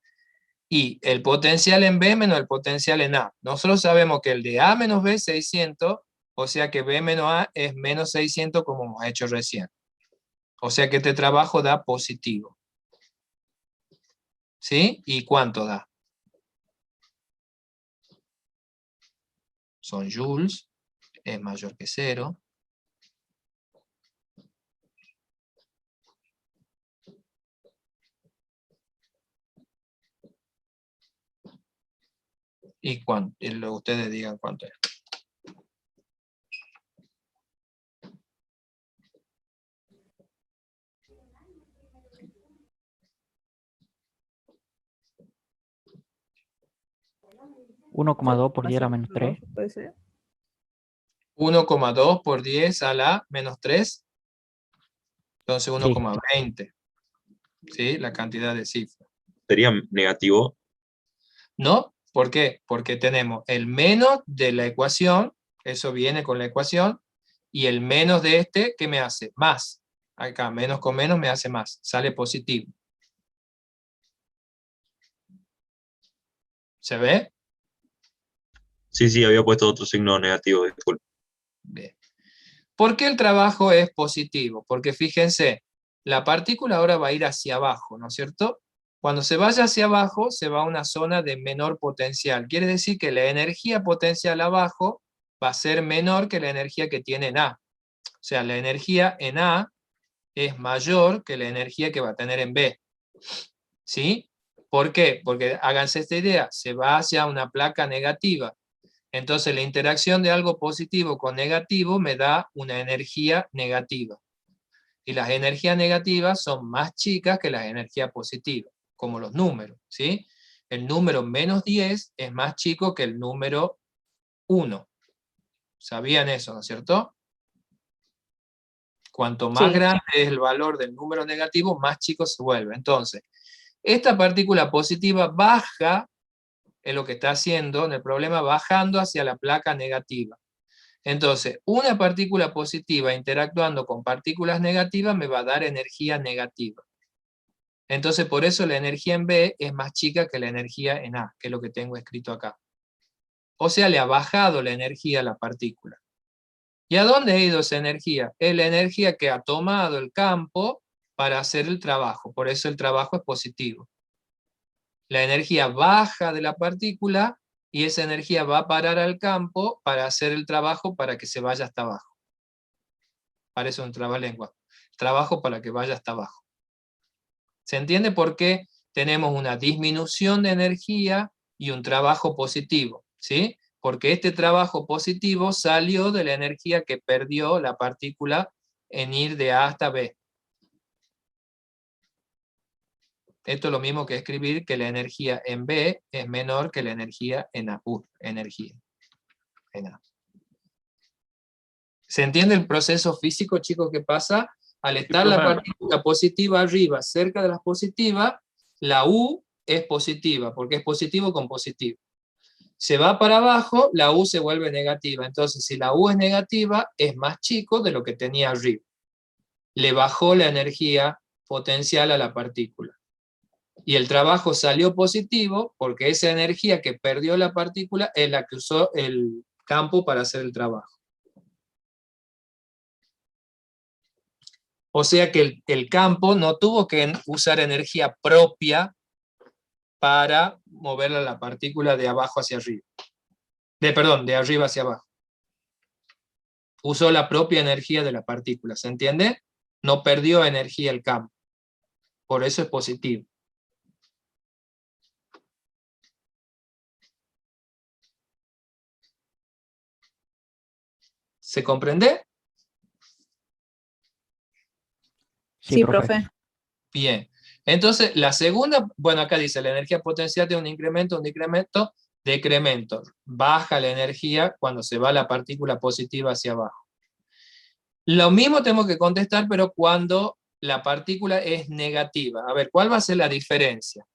Speaker 1: Y el potencial en B menos el potencial en A. Nosotros sabemos que el de A menos B es 600, o sea que B menos A es menos 600 como hemos hecho recién. O sea que este trabajo da positivo. ¿Sí? ¿Y cuánto da? Son joules, es mayor que 0. Y ustedes digan cuánto es.
Speaker 2: ¿1,2 por 10 a la menos 3?
Speaker 5: Puede ser.
Speaker 1: 1,2 por 10 a la menos 3. Entonces
Speaker 2: Sí.
Speaker 1: 1,20. ¿Sí? La cantidad de cifras.
Speaker 8: ¿Sería negativo?
Speaker 1: ¿No? ¿Por qué? Porque tenemos el menos de la ecuación, eso viene con la ecuación, y el menos de este, ¿qué me hace? Más. Acá, menos con menos me hace más. Sale positivo. ¿Se ve?
Speaker 8: Sí, había puesto otro signo negativo, disculpe.
Speaker 1: Bien. ¿Por qué el trabajo es positivo? Porque fíjense, la partícula ahora va a ir hacia abajo, ¿no es cierto? Cuando se vaya hacia abajo, se va a una zona de menor potencial. Quiere decir que la energía potencial abajo va a ser menor que la energía que tiene en A. O sea, la energía en A es mayor que la energía que va a tener en B. ¿Sí? ¿Por qué? Porque háganse esta idea, se va hacia una placa negativa. Entonces la interacción de algo positivo con negativo me da una energía negativa. Y las energías negativas son más chicas que las energías positivas, como los números, ¿sí? El número menos 10 es más chico que el número 1. ¿Sabían eso, no es cierto? Cuanto más
Speaker 5: Sí.
Speaker 1: grande es el valor del número negativo, más chico se vuelve. Entonces, esta partícula positiva baja, es lo que está haciendo en el problema, bajando hacia la placa negativa. Entonces, una partícula positiva interactuando con partículas negativas me va a dar energía negativa. Entonces, por eso la energía en B es más chica que la energía en A, que es lo que tengo escrito acá. O sea, le ha bajado la energía a la partícula. ¿Y a dónde ha ido esa energía? Es la energía que ha tomado el campo para hacer el trabajo. Por eso el trabajo es positivo. La energía baja de la partícula y esa energía va a parar al campo para hacer el trabajo para que se vaya hasta abajo. Parece un trabalengua. Trabajo para que vaya hasta abajo. ¿Se entiende por qué tenemos una disminución de energía y un trabajo positivo? ¿Sí? Porque este trabajo positivo salió de la energía que perdió la partícula en ir de A hasta B. Esto es lo mismo que escribir que la energía en B es menor que la energía en A. Energía en A. ¿Se entiende el proceso físico, chicos, que pasa? Al estar la
Speaker 6: profe.
Speaker 1: partícula positiva arriba, cerca de las positivas, la U es positiva, porque es positivo con positivo. Se va para abajo, la U se vuelve negativa. Entonces, si la U es negativa, es más chico de lo que tenía arriba. Le bajó la energía potencial a la partícula. Y el trabajo salió positivo porque esa energía que perdió la partícula es la que usó el campo para hacer el trabajo. O sea que el campo no tuvo que usar energía propia para mover a la partícula de abajo hacia arriba. De arriba hacia abajo. Usó la propia energía de la partícula, ¿se entiende? No perdió energía el campo. Por eso es positivo. ¿Se comprende?
Speaker 5: Sí, profe.
Speaker 1: Bien. Entonces, la segunda, bueno, acá dice, la energía potencial de un incremento, decremento. Baja la energía cuando se va la partícula positiva hacia abajo. Lo mismo tenemos que contestar, pero cuando la partícula es negativa. A ver, ¿cuál va a ser la diferencia?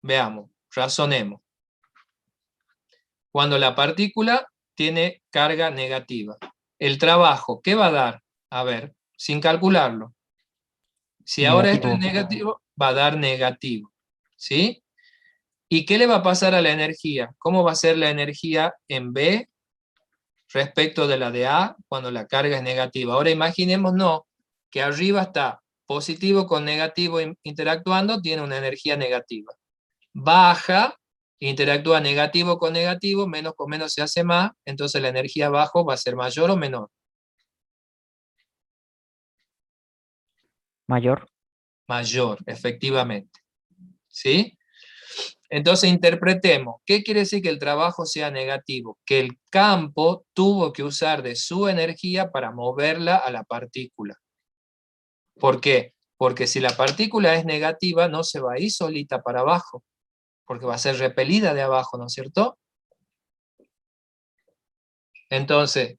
Speaker 1: Veamos, razonemos. Cuando la partícula tiene carga negativa. El trabajo, ¿qué va a dar? A ver, sin calcularlo. Si ahora esto es negativo, va a dar negativo. ¿Sí? ¿Y qué le va a pasar a la energía? ¿Cómo va a ser la energía en B respecto de la de A cuando la carga es negativa? Ahora imaginémonos que arriba está positivo con negativo interactuando, tiene una energía negativa. Baja, interactúa negativo con negativo, menos con menos se hace más, entonces la energía abajo va a ser mayor o menor.
Speaker 2: Mayor.
Speaker 1: Mayor, efectivamente. ¿Sí? Entonces interpretemos, ¿qué quiere decir que el trabajo sea negativo? Que el campo tuvo que usar de su energía para moverla a la partícula. ¿Por qué? Porque si la partícula es negativa, no se va a ir solita para abajo, porque va a ser repelida de abajo, ¿no es cierto? Entonces,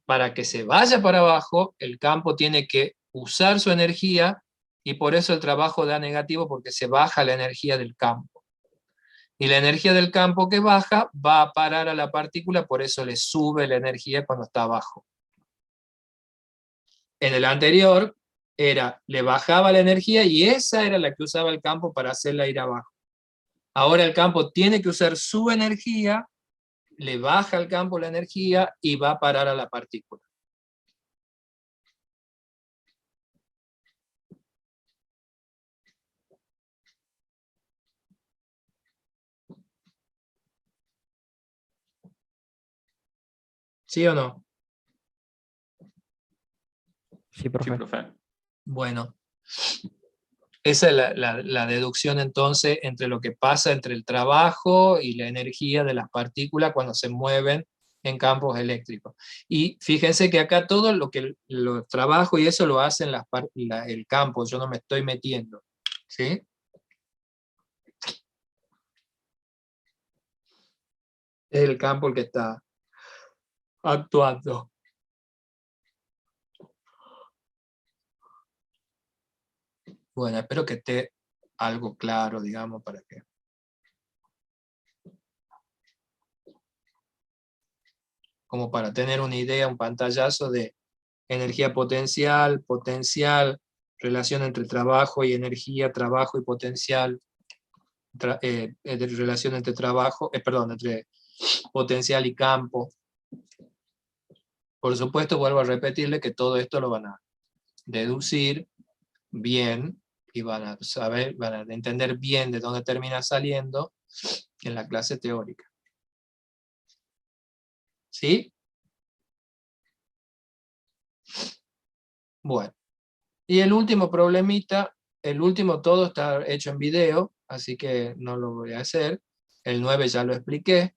Speaker 1: para que se vaya para abajo, el campo tiene que usar su energía, y por eso el trabajo da negativo, porque se baja la energía del campo. Y la energía del campo que baja va a parar a la partícula, por eso le sube la energía cuando está abajo. En el anterior, le bajaba la energía y esa era la que usaba el campo para hacerla ir abajo. Ahora el campo tiene que usar su energía, le baja al campo la energía y va a parar a la partícula. ¿Sí o no?
Speaker 2: Sí, profe.
Speaker 6: Sí, profe.
Speaker 1: Bueno, esa es la deducción entonces entre lo que pasa entre el trabajo y la energía de las partículas cuando se mueven en campos eléctricos. Y fíjense que acá todo lo que los trabajos y eso lo hacen el campo, yo no me estoy metiendo. ¿Sí? Es el campo el que está actuando. Bueno, espero que esté algo claro, digamos, para que... como para tener una idea, un pantallazo de energía potencial, relación entre trabajo y energía, trabajo y potencial, relación entre entre potencial y campo. Por supuesto, vuelvo a repetirle que todo esto lo van a deducir bien y van a saber, van a entender bien de dónde termina saliendo en la clase teórica. ¿Sí? Bueno. Y el último problemita, el último todo está hecho en video, así que no lo voy a hacer. El 9 ya lo expliqué,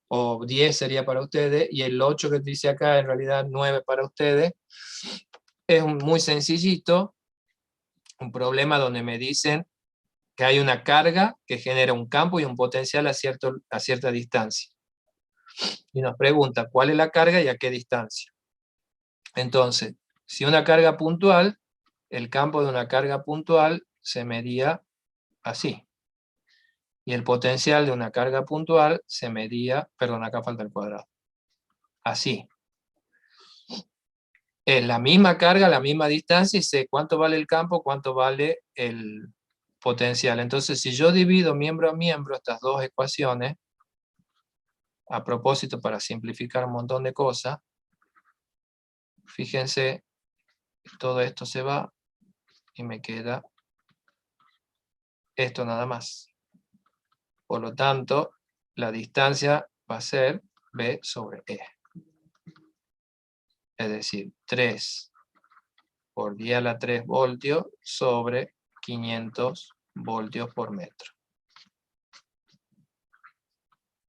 Speaker 1: o 10 sería para ustedes, y el 8 que dice acá, en realidad 9 para ustedes. Es muy sencillito, un problema donde me dicen que hay una carga que genera un campo y un potencial a cierta distancia. Y nos pregunta cuál es la carga y a qué distancia. Entonces, si una carga puntual, el campo de una carga puntual se medía así. Y el potencial de una carga puntual se medía, perdón, acá falta el cuadrado, así. Es la misma carga, la misma distancia, y sé cuánto vale el campo, cuánto vale el potencial. Entonces, si yo divido miembro a miembro estas dos ecuaciones, a propósito para simplificar un montón de cosas, fíjense, todo esto se va y me queda esto nada más. Por lo tanto, la distancia va a ser B sobre E. Es decir, 3 por 10 a la 3 voltios sobre 500 voltios por metro.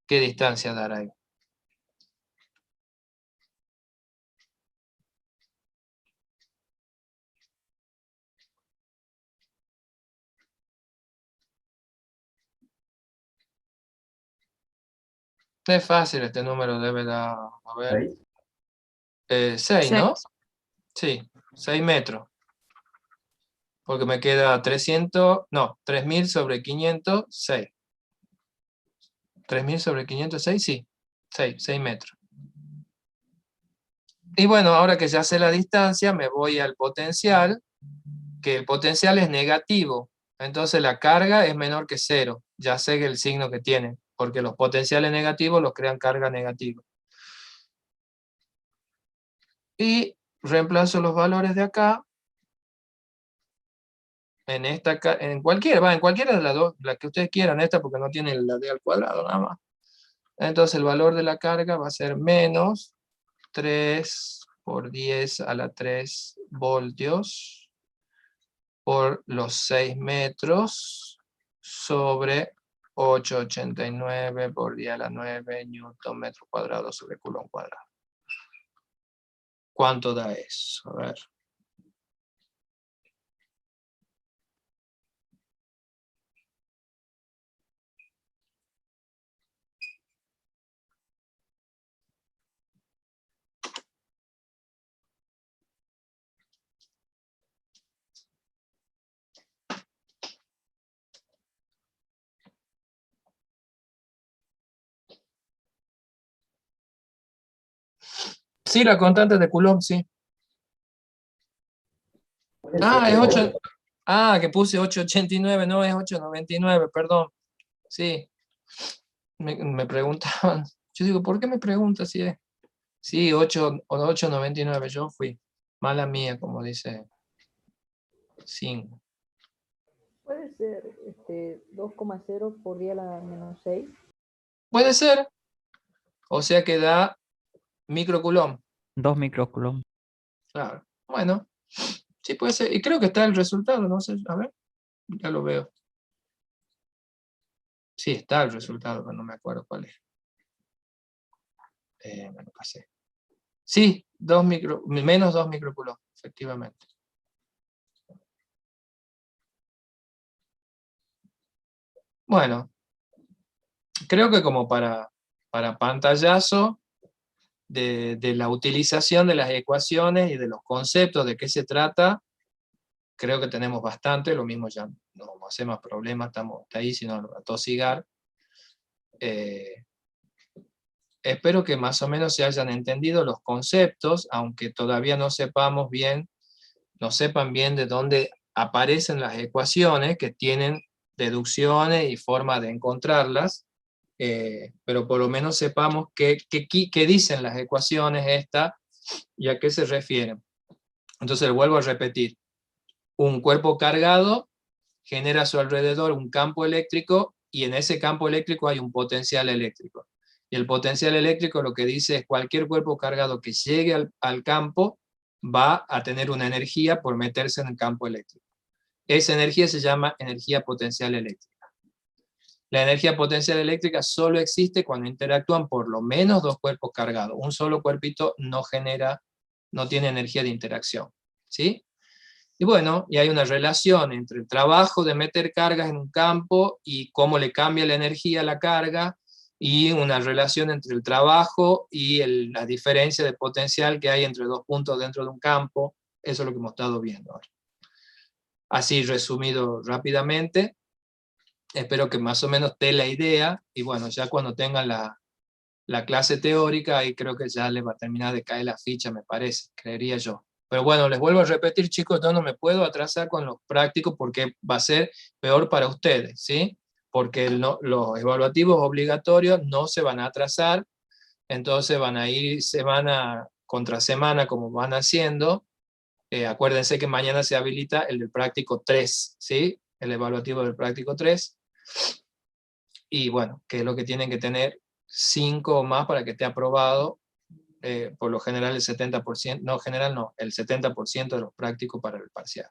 Speaker 1: ¿Qué distancia dará ahí? Es fácil, este número debe dar, a ver, 6, ¿no? Sí, 6 metros. Porque me queda 300, no, 3000 sobre 500, 6. 3000 sobre 506, sí, 6 metros. Y bueno, ahora que ya sé la distancia, me voy al potencial, que el potencial es negativo. Entonces la carga es menor que 0. Ya sé que el signo que tiene, porque los potenciales negativos los crean carga negativa. Y reemplazo los valores de acá en cualquiera de las dos, la que ustedes quieran, esta porque no tiene la d al cuadrado nada más. Entonces el valor de la carga va a ser menos 3 por 10 a la 3 voltios por los 6 metros sobre 8,89 por 10 a la 9 newton metro cuadrado sobre coulomb cuadrado. ¿Cuánto da eso? A ver. Sí, la constante de Coulomb, sí. Ah, es 8. Ah, que puse 8,89, no, es 8,99, perdón. Sí. Me preguntaban. Yo digo, ¿por qué me preguntas si es? Sí, 8,99, yo fui. Mala mía, como dice 5.
Speaker 5: Puede ser 2,0 por 10 a la menos 6.
Speaker 1: Puede ser. O sea que da microcoulomb.
Speaker 2: 2 microcoulomb.
Speaker 1: Claro. Bueno, sí puede ser. Y creo que está el resultado, no sé. A ver, ya lo veo. Sí, está el resultado, pero no me acuerdo cuál es. Me lo pasé. Sí, menos 2 microcoulomb, efectivamente. Bueno, creo que como para pantallazo de la utilización de las ecuaciones y de los conceptos de qué se trata, creo que tenemos bastante, lo mismo ya no vamos a hacer más problemas, estamos hasta ahí, sino a tosigar. espero que más o menos se hayan entendido los conceptos, aunque todavía no sepan bien de dónde aparecen las ecuaciones, que tienen deducciones y forma de encontrarlas, pero por lo menos sepamos qué dicen las ecuaciones estas y a qué se refieren. Entonces vuelvo a repetir, un cuerpo cargado genera a su alrededor un campo eléctrico, y en ese campo eléctrico hay un potencial eléctrico. Y el potencial eléctrico lo que dice es cualquier cuerpo cargado que llegue al campo va a tener una energía por meterse en el campo eléctrico. Esa energía se llama energía potencial eléctrica. La energía potencial eléctrica solo existe cuando interactúan por lo menos dos cuerpos cargados. Un solo cuerpito no tiene energía de interacción, ¿sí? Y bueno, y hay una relación entre el trabajo de meter cargas en un campo y cómo le cambia la energía a la carga, y una relación entre el trabajo y la diferencia de potencial que hay entre dos puntos dentro de un campo. Eso es lo que hemos estado viendo ahora. Así resumido rápidamente, espero que más o menos dé la idea, y bueno, ya cuando tengan la clase teórica, ahí creo que ya les va a terminar de caer la ficha, me parece, creería yo. Pero bueno, les vuelvo a repetir, chicos, yo no me puedo atrasar con los prácticos porque va a ser peor para ustedes, ¿sí? Porque los evaluativos obligatorios no se van a atrasar, entonces van a ir semana contra semana como van haciendo. Acuérdense que mañana se habilita el del práctico 3, ¿sí? El evaluativo del práctico 3. Y bueno, que es lo que tienen que tener 5 o más para que esté aprobado. Por lo general el 70%, no, general no, el 70% de los prácticos para el parcial.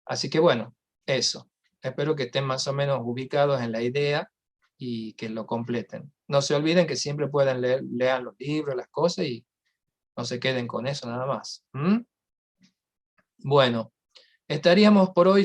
Speaker 1: Así que bueno, eso. Espero que estén más o menos ubicados en la idea y que lo completen. No se olviden que siempre pueden lean los libros, las cosas, y no se queden con eso nada más. Bueno, estaríamos por hoy